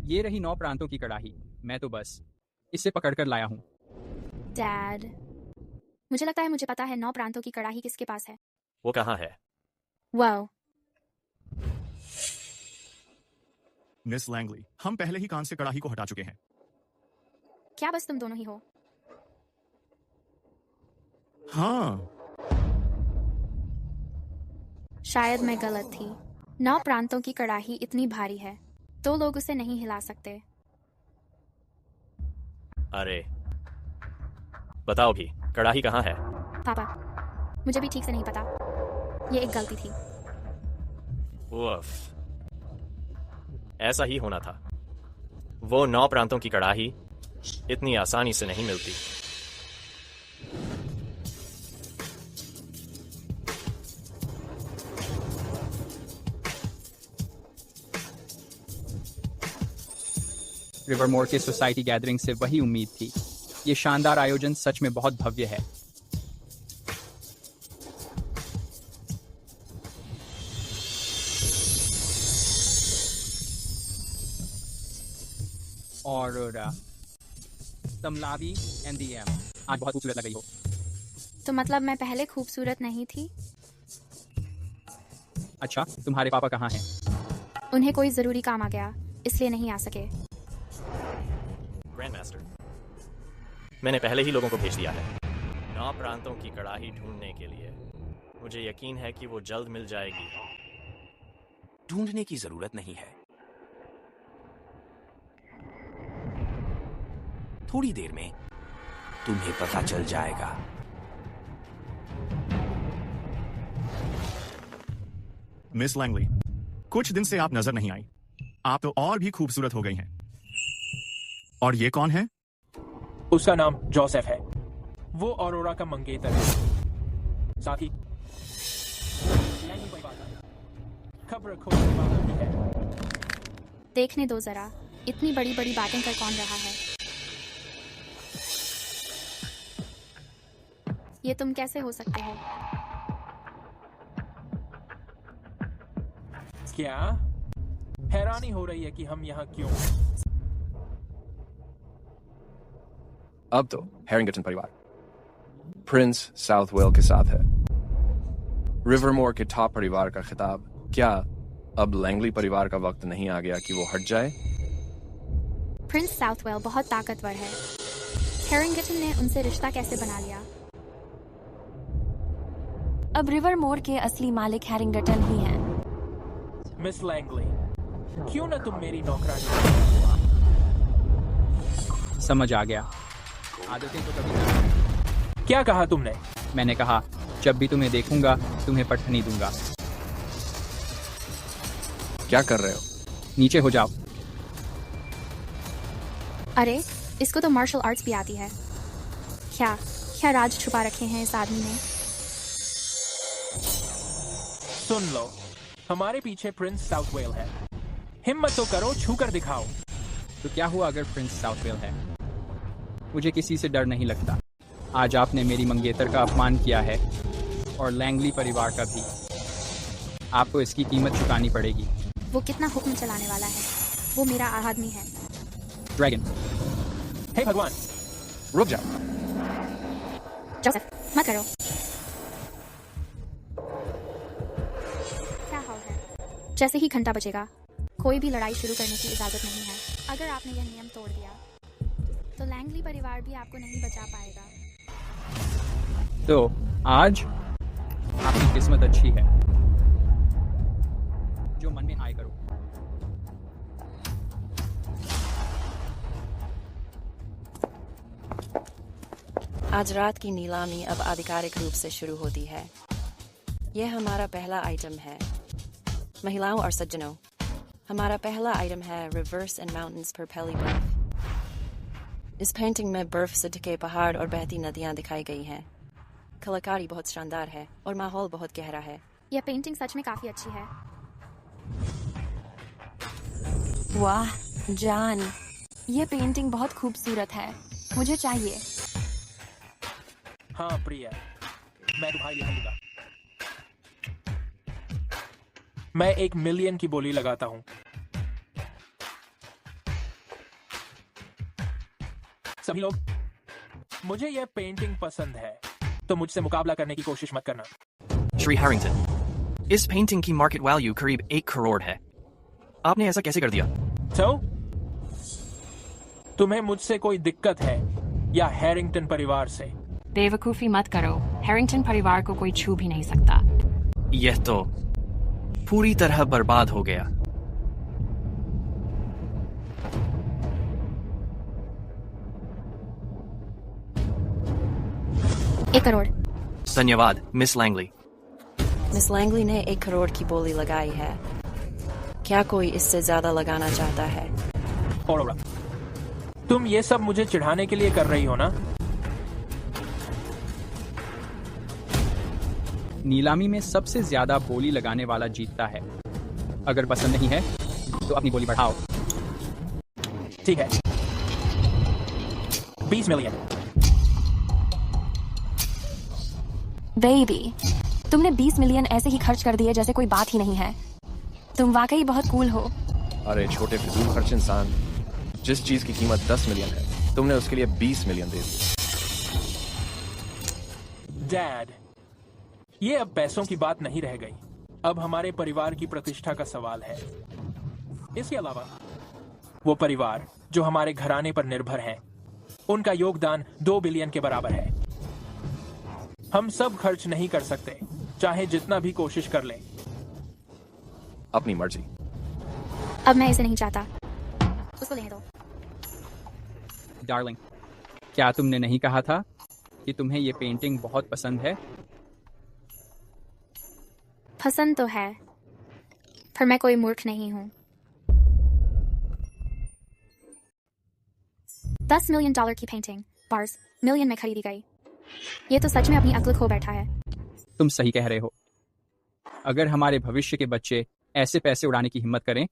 ये रही 9 प्रांतों की कड़ाही। मैं तो बस इसे पकड़कर लाया हूँ। डैड, मुझे लगता है मुझे पता है 9 प्रांतों की कड़ाही किसके पास है। वो कहाँ है? वाओ। मिस लैंगली, हम पहले ही कांच से कड़ाही को हटा चुके हैं। क्या बस तुम दोनों ही हो? हाँ, शायद मैं गलत थी। 9 प्रांतों की कड़ाही इतनी भारी है, 2 लोग उसे नहीं हिला सकते। अरे बताओ भी, कड़ाही कहाँ है? पापा, मुझे भी ठीक से नहीं पता। ये एक गलती थी। उफ, ऐसा ही होना था। वो 9 प्रांतों की कड़ाही इतनी आसानी से नहीं मिलती। रिवरमोर के सोसाइटी गैदरिंग से वही उम्मीद थी। ये शानदार आयोजन सच में बहुत भव्य है। और तमलावी NDM आज बहुत खूबसूरत लग रही हो। तो मतलब मैं पहले खूबसूरत नहीं थी? अच्छा, तुम्हारे पापा कहाँ हैं? उन्हें कोई जरूरी काम आ गया, इसलिए नहीं आ सके। ग्रैंड मास्टर, मैंने पहले ही लोगों को भेज दिया है 9 प्रांतों की कड़ाही ढूंढने के लिए। मुझे यकीन है कि वो जल्द मिल जाएगी। ढूंढने की जरूरत नहीं है। थोड़ी देर में तुम्हें पता चल जाएगा। मिस लैंगली, कुछ दिन से आप नजर नहीं आई। आप तो और भी खूबसूरत हो गई हैं। और ये कौन है? उसका नाम जोसेफ है। वो ऑरोरा का मंगेतर है। साथ ही खबर खोजने वाला भी है। देखने दो जरा, इतनी बड़ी बड़ी बातें कर कौन रहा है? ये तुम कैसे हो सकते हो? क्या? हैरानी हो रही है कि हम यहाँ क्यों? अब तो हैरिंगटन परिवार प्रिंस साउथवेल के साथ है। रिवरमोर के टॉप परिवार का खिताब। क्या अब लैंगली परिवार का वक्त नहीं आ गया कि वो हट जाए? प्रिंस साउथवेल बहुत ताकतवर है। हैरिंगटन ने उनसे रिश्ता कैसे बना लिया? अब रिवरमोर के असली मालिक हैरिंगटन ही हैं। मिस लैंगली, क्यों न तुम मेरी नौकरानी? समझ आ गया। आदतें तो कभी। क्या कहा तुमने? मैंने कहा जब भी तुम्हें देखूंगा तुम्हें पटखनी दूंगा। क्या कर रहे हो? नीचे हो जाओ। अरे, इसको तो मार्शल आर्ट्स भी आती है। क्या क्या राज छुपा रखे हैं इस आदमी ने? सुन लो, हमारे पीछे प्रिंस साउथवेल है। हिम्मत तो करो, छू कर दिखाओ। तो क्या हुआ अगर प्रिंस साउथवेल है? मुझे किसी से डर नहीं लगता। आज आपने मेरी मंगेतर का अपमान किया है और लैंगली परिवार का भी। आपको इसकी कीमत चुकानी पड़ेगी। वो कितना हुक्म चलाने वाला है। वो मेरा आदमी है। ड्रैगन। हे भगवान, रुक जाओ। जोसेफ, मत करो। क्या हाल है? जैसे ही घंटा बजेगा, कोई भी लड़ाई शुरू करने की इजाजत नहीं है। अगर आपने यह नियम तोड़ दिया तो लैंगली परिवार भी आपको नहीं बचा पाएगा। तो आज आपकी किस्मत अच्छी है। जो मन में आए करो। आज रात की नीलामी अब आधिकारिक रूप से शुरू होती है। यह हमारा पहला आइटम है। महिलाओं और सज्जनों, हमारा पहला आइटम है रिवर्स एंड माउंटेन्स पर फैली बर्फ। इस पेंटिंग में बर्फ से ढके पहाड़ और बहती नदियां दिखाई गई हैं। कलाकारी बहुत शानदार है और माहौल बहुत गहरा है। यह पेंटिंग सच में काफी अच्छी है। वाह जान, ये पेंटिंग बहुत खूबसूरत है, मुझे चाहिए। हाँ प्रिया, मैं तुम्हारे लिए खरीदूंगा। मैं 1 मिलियन की बोली लगाता हूं। सभी लोग, मुझे यह पेंटिंग पसंद है, तो मुझसे मुकाबला करने की कोशिश मत करना। श्री हैरिंगटन, इस पेंटिंग की मार्केट वैल्यू करीब 1 करोड़ है। आपने ऐसा कैसे कर दिया? तो तुम्हें मुझसे कोई दिक्कत है या हैरिंगटन परिवार से? बेवकूफी मत करो, हैरिंगटन परिवार को कोई छू भी नहीं सकता। यह तो पूरी तरह बर्बाद हो गया। 1 करोड़। धन्यवाद मिस लैंगली। मिस लैंगली ने 1 करोड़ की बोली लगाई है। क्या कोई इससे ज्यादा लगाना चाहता है? और तुम ये सब मुझे चिढ़ाने के लिए कर रही हो ना? नीलामी में सबसे ज्यादा बोली लगाने वाला जीतता है। अगर पसंद नहीं है तो अपनी बोली बढ़ाओ। ठीक है, 20 मिलियन। बेबी, तुमने 20 मिलियन ऐसे ही खर्च कर दिए जैसे कोई बात ही नहीं है। तुम वाकई बहुत कूल हो। अरे छोटे फिजूल खर्च इंसान, जिस चीज की कीमत 10 मिलियन है तुमने उसके लिए 20 मिलियन दे दी। डैड, ये अब पैसों की बात नहीं रह गई, अब हमारे परिवार की प्रतिष्ठा का सवाल है। इसके अलावा वो परिवार जो हमारे घराने पर निर्भर हैं, उनका योगदान 2 बिलियन के बराबर है। हम सब खर्च नहीं कर सकते, चाहे जितना भी कोशिश कर लें। अपनी मर्जी। अब मैं इसे नहीं चाहता, उसको लेने दो। डार्लिंग, क्या तुमने नहीं कहा था कि तुम्हें ये पेंटिंग बहुत पसंद है? पसंद तो है, पर मैं कोई मूर्ख नहीं हूं। $10 मिलियन की पेंटिंग बार्स मिलियन में खरीदी गई। ये तो सच में अपनी अक्ल खो बैठा है। तुम सही कह रहे हो। अगर हमारे भविष्य के बच्चे ऐसे पैसे उड़ाने की हिम्मत करें,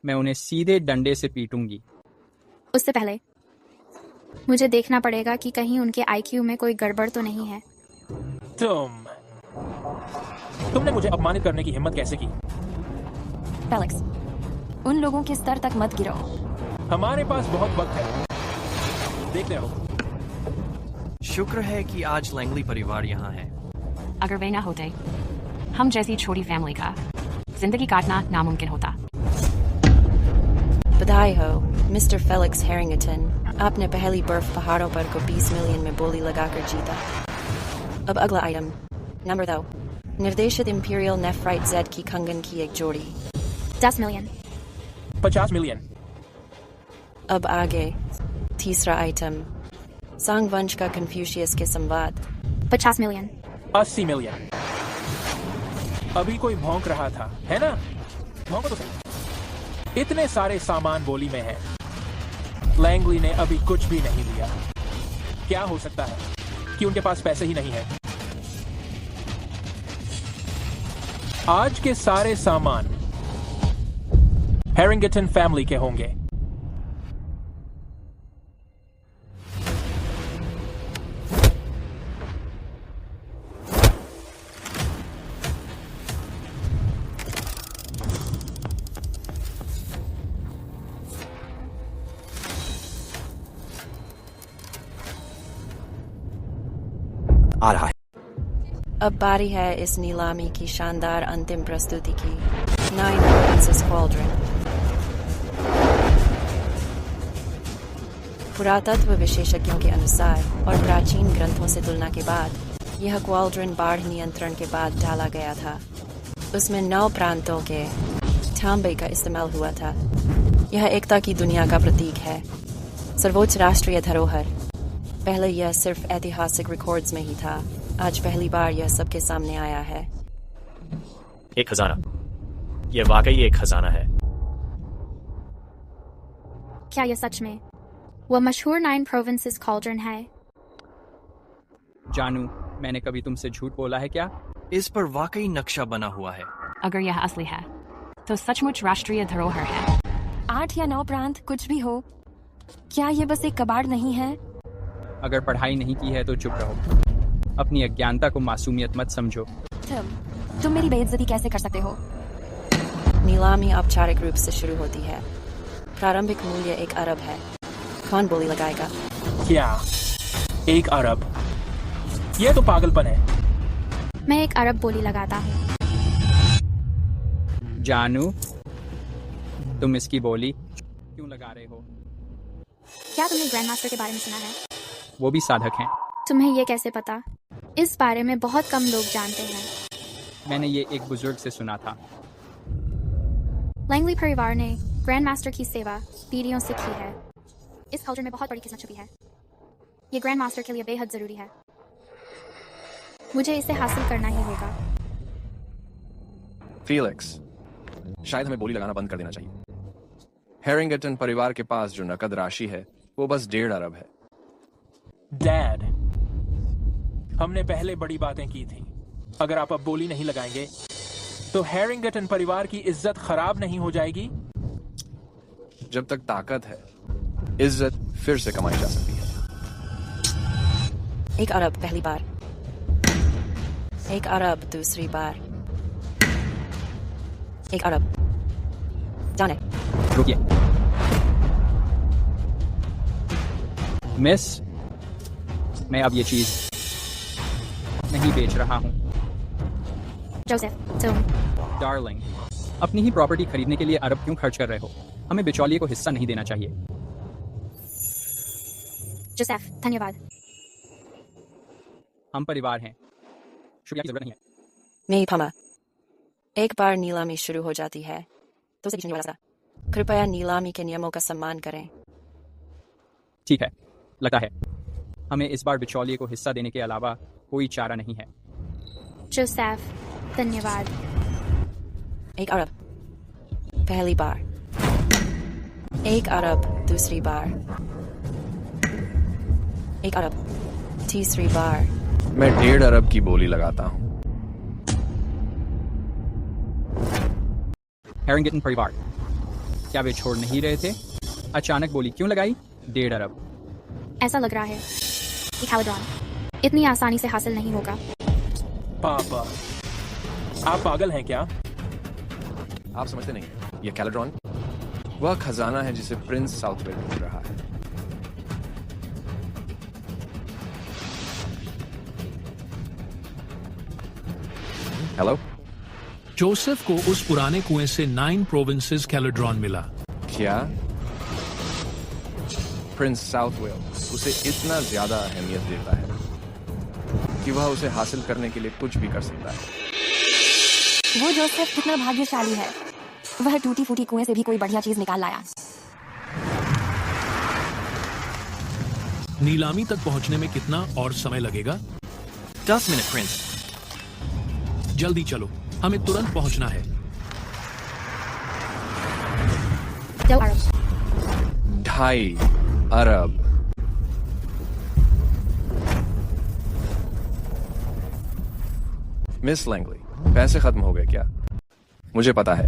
मैं उन्हें सीधे डंडे से पीटूंगी। उससे पहले मुझे देखना पड़ेगा कि कहीं उनके आईक्यू में कोई गड़बड़ तो नहीं है। तुमने मुझे अपमानित करने की हिम्मत कैसे की? फेलिक्स, उन लोगों के स्तर तक मत गिरो। हमारे पास बहुत वक्त है, देखते रहो। शुक्र है कि आज लैंगली परिवार यहाँ है। अगर वे ना होते, हम जैसी छोटी फैमिली का जिंदगी काटना नामुमकिन होता। बधाई हो मिस्टर फेलिक्स हैरिंगटन, आपने पहली बर्फ पहाड़ों पर को 20 मिलियन में बोली लगाकर जीता। अब अगला आइटम नंबर 2, निर्देशित इंपीरियल नेफ्राइट जेड की कंगन की एक जोड़ी। 10 मिलियन। 50 मिलियन। अब आगे तीसरा आइटम, सांग वंश का कन्फ्यूशियस के संवाद। 50 मिलियन। 80 मिलियन। अभी कोई भौंक रहा था, है ना? भौंको तो सही। इतने सारे सामान बोली में हैं। लैंगली ने अभी कुछ भी नहीं लिया। क्या हो सकता है कि उनके पास पैसे ही नहीं है? आज के सारे सामान हैरिंगटन फैमिली के होंगे। आ रहा है। अब बारी है इस नीलामी की शानदार अंतिम प्रस्तुति की। 9 Provinces Cauldron। पुरातत्व विशेषज्ञों के अनुसार और प्राचीन ग्रंथों से तुलना के बाद यह क्वाल्ड्रन बाढ़ नियंत्रण के बाद डाला गया था। उसमें 9 प्रांतों के तांबे का इस्तेमाल हुआ था। यह एकता की दुनिया का प्रतीक है, सर्वोच्च राष्ट्रीय धरोहर। पहले यह सिर्फ ऐतिहासिक रिकॉर्ड्स में ही था, आज पहली बार यह सबके सामने आया है। एक खजाना, यह वाकई एक खजाना है। क्या यह सच में वह मशहूर 9 Provinces Cauldron है? जानू, मैंने कभी तुमसे झूठ बोला है क्या? इस पर वाकई नक्शा बना हुआ है। अगर यह असली है तो सचमुच राष्ट्रीय धरोहर है। 8 या 9 प्रांत कुछ भी हो, क्या ये बस एक कबाड़ नहीं है? अगर पढ़ाई नहीं की है तो चुप रहो। अपनी अज्ञानता को मासूमियत मत समझो। तुम मेरी बेइज्जती कैसे कर सकते हो? नीलामी औपचारिक रूप से शुरू होती है। प्रारंभिक मूल्य 1 अरब है। कौन बोली लगाएगा? क्या 1 अरब? यह तो पागलपन है। मैं 1 अरब बोली लगाता हूँ। जानू, तुम इसकी बोली क्यों लगा रहे हो? क्या तुमने ग्रैंड मास्टर के बारे में सुना है? वो भी साधक हैं। तुम्हें ये कैसे पता? इस बारे में बहुत कम लोग जानते हैं। मैंने ये एक बुजुर्ग से सुना था। लैंगली परिवार ने ग्रैंड मास्टर की सेवा पीढ़ियों से की है। इस कल्चर में बहुत बड़ी किस्मत छुपी है। ये ग्रैंड मास्टर के लिए बेहद जरूरी है। मुझे इसे हासिल करना ही होगा। फीलिक्स, शायद हमें बोली लगाना बंद कर देना चाहिए। हैरिंगटन परिवार के पास जो नकद राशि है वो बस 1.5 अरब है। डैड, हमने पहले बड़ी बातें की थी। अगर आप अब बोली नहीं लगाएंगे तो हैरिंगटन परिवार की इज्जत खराब नहीं हो जाएगी? जब तक ताकत है, इज्जत फिर से कमाई जा सकती है। 1 अरब पहली बार, 1 अरब दूसरी बार, 1 अरब। जाने। रुकिए मिस, मैं अब ये चीज नहीं बेच रहा हूँ। जोसेफ, तुम डार्लिंग, अपनी ही प्रॉपर्टी खरीदने के लिए अरब क्यों खर्च कर रहे हो? हमें बिचौलिए को हिस्सा नहीं देना चाहिए। जोसेफ, धन्यवाद। हम परिवार हैं, शुक्रिया की जरूरत नहीं है। नहीं फमा। एक बार नीलामी शुरू हो जाती है तो उसे वाला सा। कृपया नीलामी के नियमों का सम्मान करें। ठीक है, लगता है हमें इस बार बिचौलिए को हिस्सा देने के अलावा कोई चारा नहीं है। जोसेफ, धन्यवाद। 1 अरब पहली बार, 1 अरब दूसरी बार, 1 अरब तीसरी बार। मैं 1.5 अरब की बोली लगाता हूँ। हैरिंगटन परिवार, क्या वे छोड़ नहीं रहे थे? अचानक बोली क्यों लगाई? 1.5 अरब। ऐसा लग रहा है कि कैलेड्रॉन इतनी आसानी से हासिल नहीं होगा। पापा, आप पागल हैं क्या? आप समझते नहीं, ये कैलेड्रॉन वह खजाना है जिसे प्रिंस साउथवेल ढूंढ रहा है। हेलो, जोसेफ को उस पुराने कुएं से 9 प्रोविंसेस कैलेड्रॉन मिला। क्या प्रिंस साउथवेल उसे इतना ज्यादा अहमियत देता है कि वह उसे हासिल करने के लिए कुछ भी कर सकता है? वो जोसेफ कितना भाग्यशाली है। वह टूटी फूटी कुएं से भी कोई बढ़िया चीज निकाल लाया। नीलामी तक पहुंचने में कितना और समय लगेगा? 10 मिनट प्रिंस। जल्दी चलो, हमें तुरंत पहुंचना है। 2 अरब। 2.5 अरब। मिस लैंगली, पैसे खत्म हो गए क्या? मुझे पता है,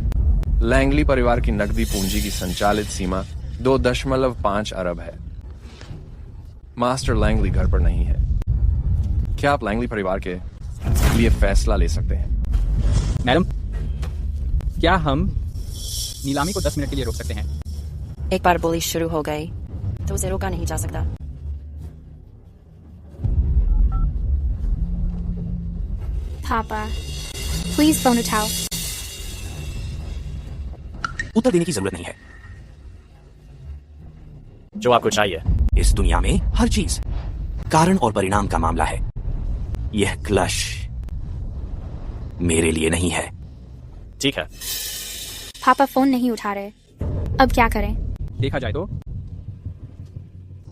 लैंगली परिवार की नकदी पूंजी की संचालित सीमा 2.5 अरब है। मास्टर लैंगली घर पर नहीं है। क्या आप लैंगली परिवार के लिए फैसला ले सकते हैं? मैडम, क्या हम नीलामी को 10 मिनट के लिए रोक सकते हैं? एक बार बोली शुरू हो गई तो उसे रोका नहीं जा सकता। पापा, प्लीज फोन उठाओ। उत्तर देने की जरूरत नहीं है। जो आपको चाहिए। इस दुनिया में हर चीज कारण और परिणाम का मामला है। यह क्लश मेरे लिए नहीं है। ठीक है। पापा फोन नहीं उठा रहे, अब क्या करें? देखा जाए तो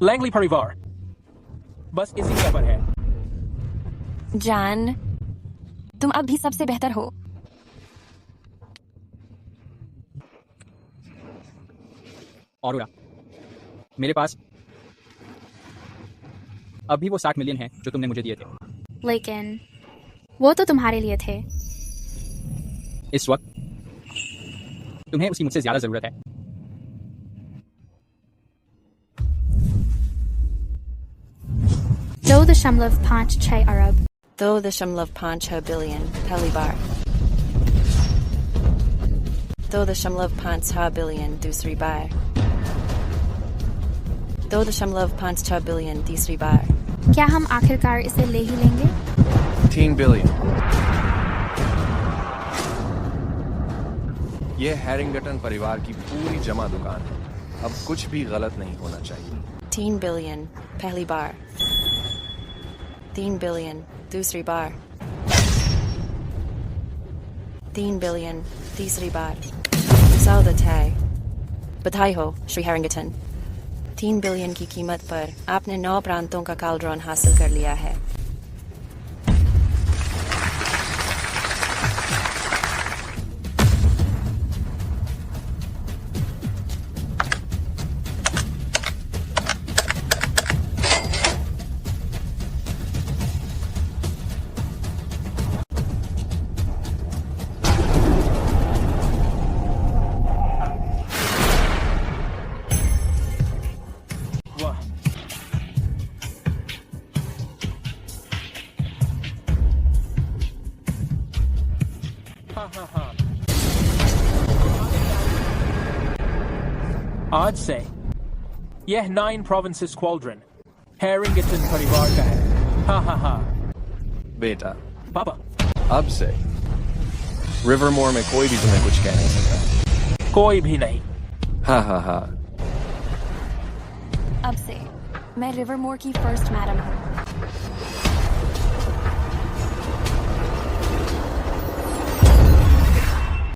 लैंगली परिवार बस इसी जगह पर है। जान, तुम अब भी सबसे बेहतर हो। और मेरे पास अब भी वो 60 मिलियन है जो तुमने मुझे दिए थे। लेकिन वो तो तुम्हारे लिए थे। इस वक्त तुम्हें उसकी मुझसे ज्यादा जरूरत है। 2.56 अरब। 2.56 बिलियन पहली बार। 2.56 बिलियन दूसरी बार। 2.56 बिलियन तीसरी बार। क्या हम आखिरकार इसे ले ही लेंगे? 3 बिलियन। यह हैरिंगटन परिवार की पूरी जमा दुकान है। अब कुछ भी गलत नहीं होना चाहिए। 3 बिलियन पहली बार। 3 बिलियन दूसरी बार। 3 बिलियन तीसरी बार। सौदा तय। बधाई हो श्री हैरिंगटन। 3 बिलियन की कीमत पर आपने 9 प्रांतों का कालड्रॉन हासिल कर लिया है। आज से यह 9 प्रोविंसेस स्क्वाड्रन हैरिंगटन परिवार का है। हा हा हा। बेटा, पापा, अब से रिवरमोर में कोई भी तुम्हें कुछ कह नहीं सकता। कोई भी नहीं। हा हा हा। अब से मैं रिवरमोर की फर्स्ट मैडम हूँ।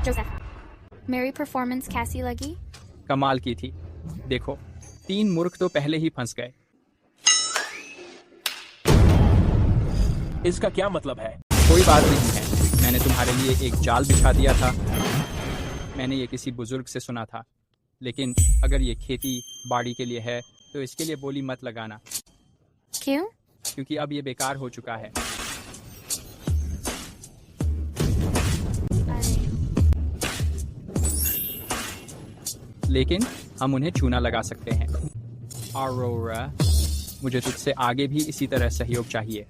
जोसेफ, मेरी परफॉर्मेंस कैसी लगी? कमाल की थी। देखो, 3 मूर्ख तो पहले ही फंस गए। इसका क्या मतलब है? कोई बात नहीं है, मैंने तुम्हारे लिए एक जाल बिछा दिया था। मैंने ये किसी बुजुर्ग से सुना था। लेकिन अगर ये खेती बाड़ी के लिए है तो इसके लिए बोली मत लगाना। क्यों? क्योंकि अब ये बेकार हो चुका है। लेकिन हम उन्हें चूना लगा सकते हैं। ऑरोरा, मुझे तुझसे आगे भी इसी तरह सहयोग चाहिए।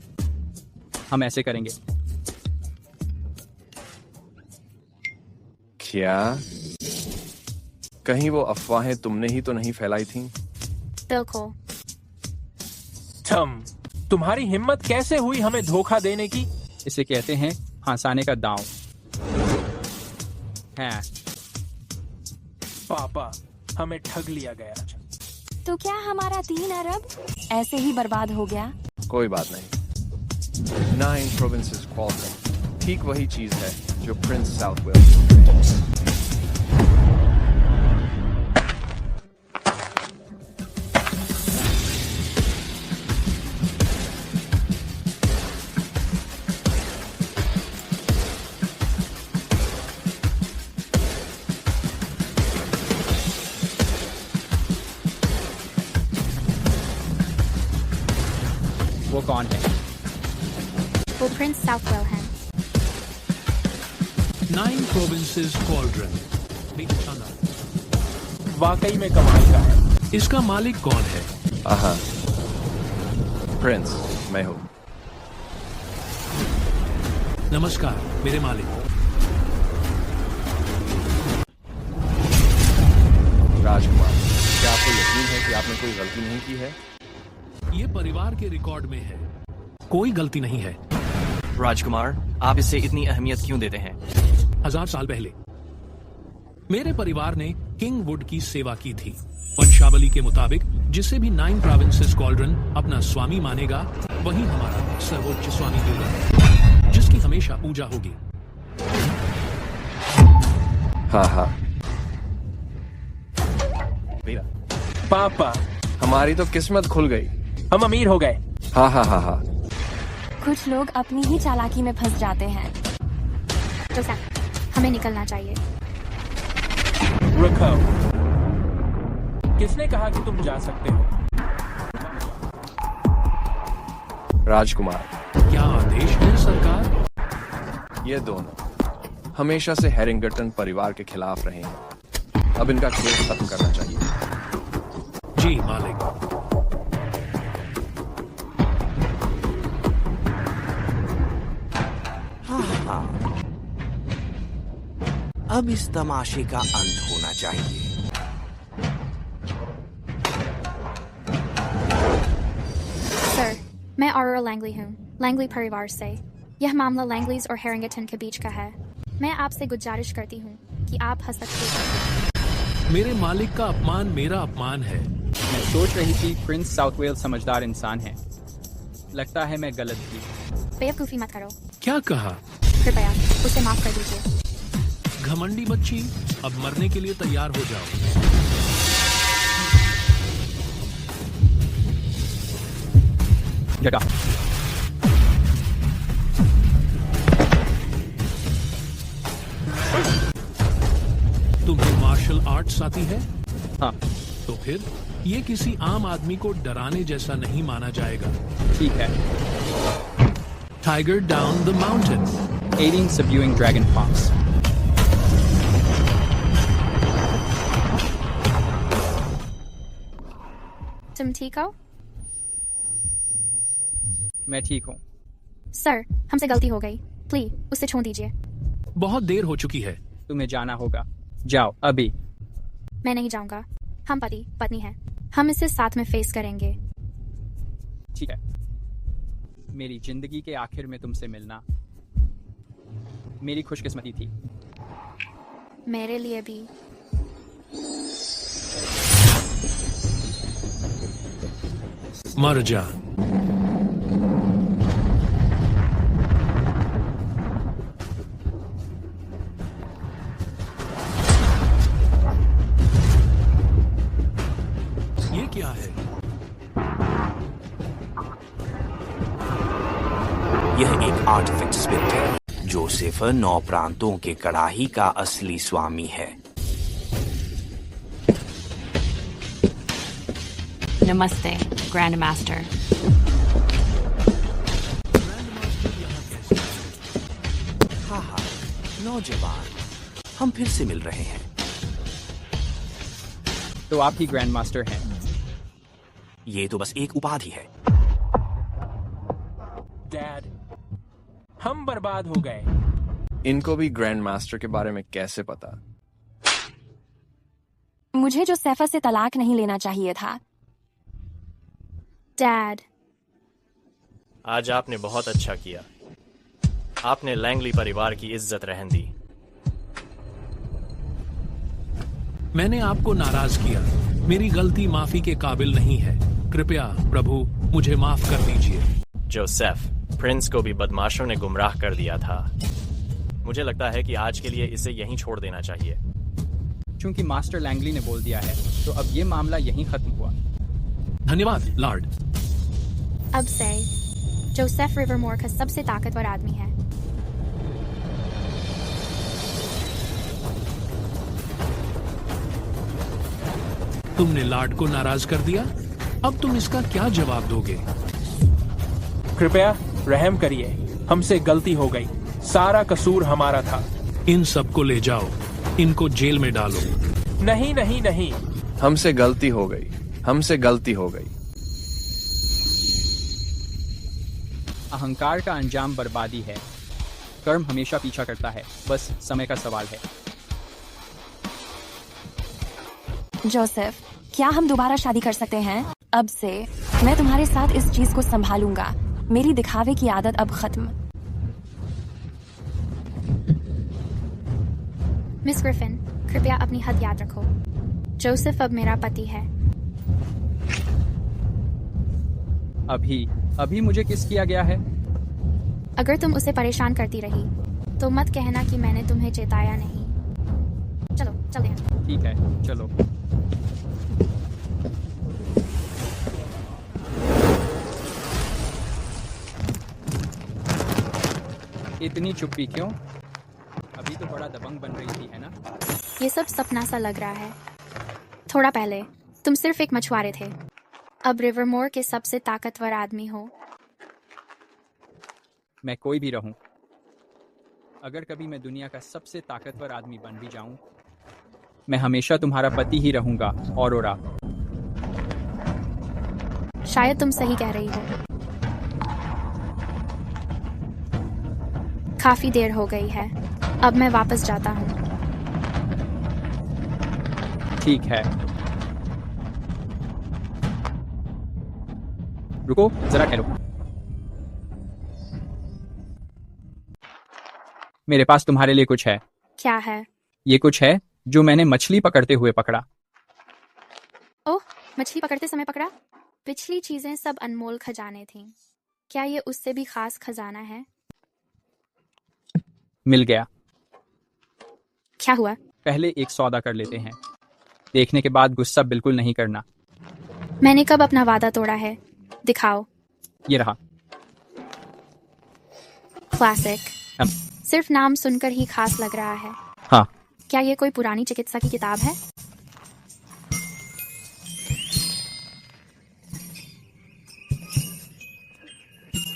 हम ऐसे करेंगे। क्या कहीं वो अफवाहें तुमने ही तो नहीं फैलाई थीं? बिल्कुल। तुम्हारी हिम्मत कैसे हुई हमें धोखा देने की? इसे कहते हैं फंसाने का दांव। हाँ। पापा, हमें ठग लिया गया। तो क्या हमारा 3 अरब ऐसे ही बर्बाद हो गया? कोई बात नहीं। 9 प्रोविंसेस स्क्वाड्रन ठीक वही चीज है जो प्रिंस साउथवेल। वो कौन है? वो प्रिंस साउथवेल हैं। 9 प्रोविंसेस स्क्वाड्रन। वाकई में कमाल का है। इसका मालिक कौन है? आहा, प्रिंस, मैं हूँ। नमस्कार मेरे मालिक। राजकुमार, क्या आपको यकीन है कि आपने कोई गलती नहीं की है? ये परिवार के रिकॉर्ड में है। कोई गलती नहीं है। राजकुमार, आप इसे इतनी अहमियत क्यों देते हैं? 1000 साल पहले मेरे परिवार ने किंग वुड की सेवा की थी। वंशावली के मुताबिक जिसे भी 9 प्रोविंसेस स्क्वाड्रन अपना स्वामी मानेगा, वही हमारा सर्वोच्च स्वामी होगा, जिसकी हमेशा पूजा होगी। हाँ हाँ। पापा, हमारी तो किस्मत खुल गई। हम अमीर हो गए। हाँ हाँ हाँ हाँ। कुछ लोग अपनी ही चालाकी में फंस जाते हैं। जोसेफ, हमें निकलना चाहिए। रुको, किसने कहा कि तुम जा सकते हो? राजकुमार, क्या आदेश है सरकार? ये दोनों हमेशा से हैरिंगटन परिवार के खिलाफ रहे हैं। अब इनका खेल खत्म करना चाहिए। जी मालिक। हाँ, अब इस तमाशे का अंत होना चाहिए। सर, मैं ऑरोरा लैंगली हूँ, लैंगली परिवार से। यह मामला लैंगलीज और हैरिंगटन के बीच का है। मैं आपसे गुजारिश करती हूँ कि आप हस्तक्षेप करें। मेरे मालिक का अपमान मेरा अपमान है। मैं सोच रही थी प्रिंस साउथ वेल समझदार इंसान है। लगता है मैं गलत थी। बेवकूफ़ी मत करो। क्या कहा? कृपया उसे माफ कर दीजिए। घमंडी बच्ची, अब मरने के लिए तैयार हो जाओ। जटा। तुम्हें मार्शल आर्ट्स आती है? हाँ। तो फिर ये किसी आम आदमी को डराने जैसा नहीं माना जाएगा। ठीक है। Tiger down the mountain. Aiding subduing dragon fox. तुम ठीक हो? मैं ठीक हूँ। सर, हमसे गलती हो गई। प्लीज उसे छोड़ दीजिए। बहुत देर हो चुकी है। तुम्हें जाना होगा। जाओ अभी। मैं नहीं जाऊंगा। हम पति पत्नी हैं। हम इसे साथ में फेस करेंगे। ठीक है। मेरी जिंदगी के आखिर में तुमसे मिलना मेरी खुशकिस्मती थी। मेरे लिए भी। मर जा। ये क्या है? यह एक आर्टिफैक्ट स्पिरिट है। जोसेफ 9 प्रांतों के कड़ाही का असली स्वामी है। नमस्ते ग्रैंड मास्टर। हाँ हाँ, नौजवान, हम फिर से मिल रहे हैं। तो आप ही ग्रैंड मास्टर हैं। ये तो बस एक उपाधि है। डैड, हम बर्बाद हो गए। इनको भी ग्रैंड मास्टर के बारे में कैसे पता? मुझे जोसेफा से तलाक नहीं लेना चाहिए था। डैड, आज आपने बहुत अच्छा किया। आपने लैंगली परिवार की इज्जत रहन दी। मैंने आपको नाराज किया। मेरी गलती माफी के काबिल नहीं है। कृपया प्रभु मुझे माफ कर दीजिए। जोसेफ, प्रिंस को भी बदमाशों ने गुमराह कर दिया था। मुझे लगता है कि आज के लिए इसे यहीं छोड़ देना चाहिए। चूंकि मास्टर लैंगली ने बोल दिया है, तो अब ये मामला यहीं खत्म हुआ। धन्यवाद लॉर्ड। अब से जोसेफ रिवरमोर का सबसे ताकतवर आदमी है। तुमने लॉर्ड को नाराज कर दिया। अब तुम इसका क्या जवाब दोगे? कृपया रहम करिए। हमसे गलती हो गई। सारा कसूर हमारा था। इन सबको ले जाओ। इनको जेल में डालो। नहीं नहीं नहीं। हमसे गलती हो गई। हमसे गलती हो गई। अहंकार का अंजाम बर्बादी है। कर्म हमेशा पीछा करता है। बस समय का सवाल है। जोसेफ, क्या हम दोबारा शादी कर सकते हैं? अब से मैं तुम्हारे साथ इस चीज को संभालूंगा। मेरी दिखावे की आदत अब खत्म। मिस ग्रिफिन, कृपया अपनी हद याद रखो। जोसेफ अब मेरा पति है। अभी मुझे किस किया गया है? अगर तुम उसे परेशान करती रही तो मत कहना कि मैंने तुम्हें चेताया नहीं। चलो चलते हैं। ठीक है, चलो। इतनी चुप्पी क्यों? अभी तो बड़ा दबंग बन रही थी, है ना? ये सब सपना सा लग रहा है। थोड़ा पहले तुम सिर्फ एक मछुआरे थे, अब रिवरमोर के सबसे ताकतवर आदमी हो। मैं कोई भी रहूं, अगर कभी मैं दुनिया का सबसे ताकतवर आदमी बन भी जाऊं, मैं हमेशा तुम्हारा पति ही रहूंगा, ऑरोरा। शायद तुम सही कह रही हो। काफी देर हो गई है, अब मैं वापस जाता हूँ। ठीक है, रुको जरा ठहरो। मेरे पास तुम्हारे लिए कुछ है। क्या है? ये कुछ है जो मैंने मछली पकड़ते हुए पकड़ा। ओह, मछली पकड़ते समय पकड़ा? पिछली चीजें सब अनमोल खजाने थीं। क्या ये उससे भी खास खजाना है? मिल गया। क्या हुआ? पहले एक सौदा कर लेते हैं, देखने के बाद गुस्सा बिल्कुल नहीं करना। मैंने कब अपना वादा तोड़ा है? दिखाओ। ये रहा। क्लासिक। सिर्फ नाम सुनकर ही खास लग रहा है। हाँ। क्या ये कोई पुरानी चिकित्सा की किताब है?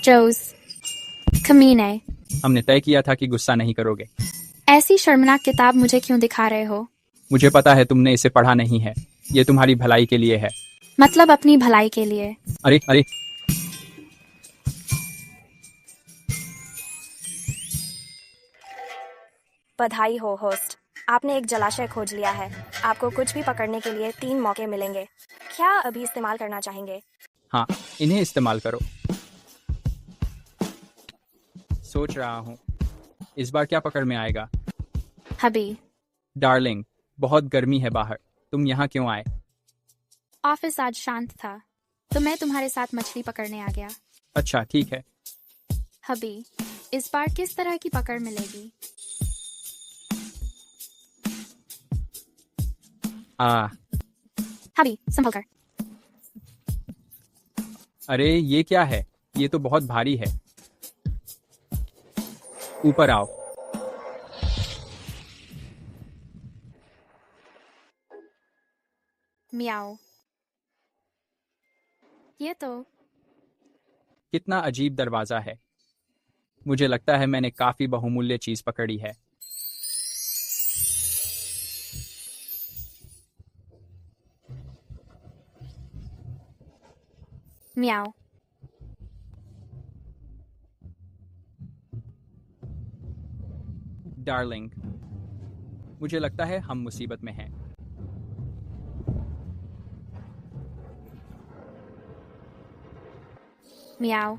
जोस, कमीने। हमने तय किया था कि गुस्सा नहीं करोगे। ऐसी शर्मनाक किताब मुझे क्यों दिखा रहे हो? मुझे पता है तुमने इसे पढ़ा नहीं है। ये तुम्हारी भलाई के लिए है। मतलब अपनी भलाई के लिए? अरे अरे, बधाई हो होस्ट, आपने एक जलाशय खोज लिया है। आपको कुछ भी पकड़ने के लिए 3 मौके मिलेंगे। क्या अभी इस्तेमाल करना चाहेंगे? हाँ, इन्हें इस्तेमाल करो। सोच रहा हूँ इस बार क्या पकड़ में आएगा। हबी। डार्लिंग, बहुत गर्मी है बाहर, तुम यहाँ क्यों आए? ऑफिस आज शांत था, तो मैं तुम्हारे साथ मछली पकड़ने आ गया। अच्छा ठीक है। हबी, इस बार किस तरह की पकड़ मिलेगी? हबी, संभल कर। अरे ये क्या है? ये तो बहुत भारी है। ऊपर आओ। मियाओ। ये तो कितना अजीब दरवाजा है। मुझे लगता है मैंने काफी बहुमूल्य चीज पकड़ी है। मियाओ। डार्लिंग, मुझे लगता है हम मुसीबत में हैं। मियाओ।